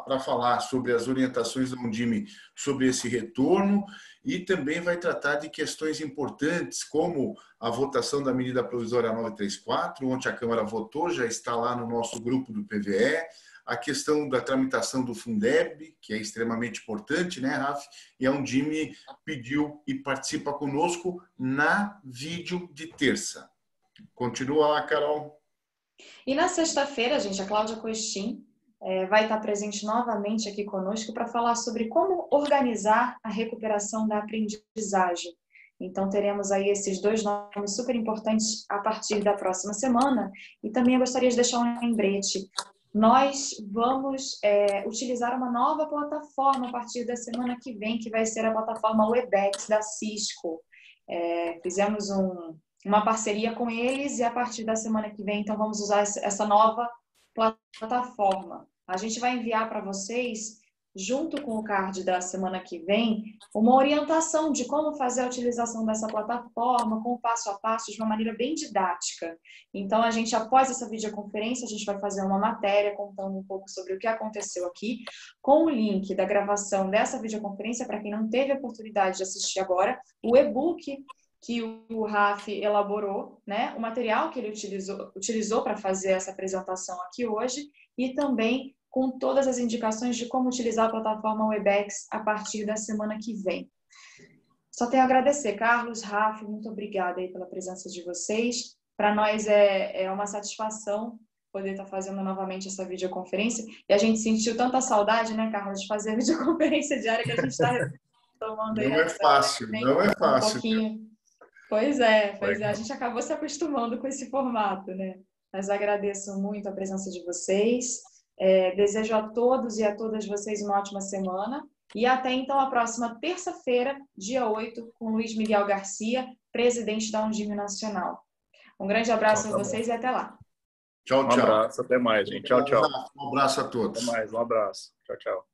para falar sobre as orientações da Undime sobre esse retorno e também vai tratar de questões importantes, como a votação da medida provisória 934, onde a Câmara votou, já está lá no nosso grupo do PVE, a questão da tramitação do Fundeb, que é extremamente importante, né, Rafa? E a Undime pediu e participa conosco na vídeo de terça. Continua lá, Carol. E na sexta-feira, gente, a Cláudia Coestin vai estar presente novamente aqui conosco para falar sobre como organizar a recuperação da aprendizagem. Então, teremos aí esses 2 nomes super importantes a partir da próxima semana. E também eu gostaria de deixar um lembrete. Nós vamos utilizar uma nova plataforma a partir da semana que vem, que vai ser a plataforma Webex da Cisco. Fizemos uma parceria com eles e a partir da semana que vem, então, vamos usar essa nova plataforma. A gente vai enviar para vocês, junto com o card da semana que vem, uma orientação de como fazer a utilização dessa plataforma, com o passo a passo, de uma maneira bem didática. Então, a gente, após essa videoconferência, a gente vai fazer uma matéria contando um pouco sobre o que aconteceu aqui, com o link da gravação dessa videoconferência, para quem não teve a oportunidade de assistir agora, o e-book que o Rafa elaborou, né? O material que ele utilizou para fazer essa apresentação aqui hoje e também com todas as indicações de como utilizar a plataforma Webex a partir da semana que vem. Só tenho a agradecer, Carlos, Rafa, muito obrigada aí pela presença de vocês. Para nós é uma satisfação poder estar fazendo novamente essa videoconferência. E a gente sentiu tanta saudade, né, Carlos, de fazer a videoconferência diária que a gente está tomando aí. Não é fácil. Um pouquinho. Pois é, a gente acabou se acostumando com esse formato, né? Mas agradeço muito a presença de vocês, desejo a todos e a todas vocês uma ótima semana e até então a próxima terça-feira, dia 8, com Luiz Miguel Garcia, presidente da Undime Nacional. Um grande abraço a vocês e até lá. Tchau, tchau. Um abraço, até mais, gente. Tchau, tchau. Um abraço a todos. Até mais, um abraço. Tchau, tchau.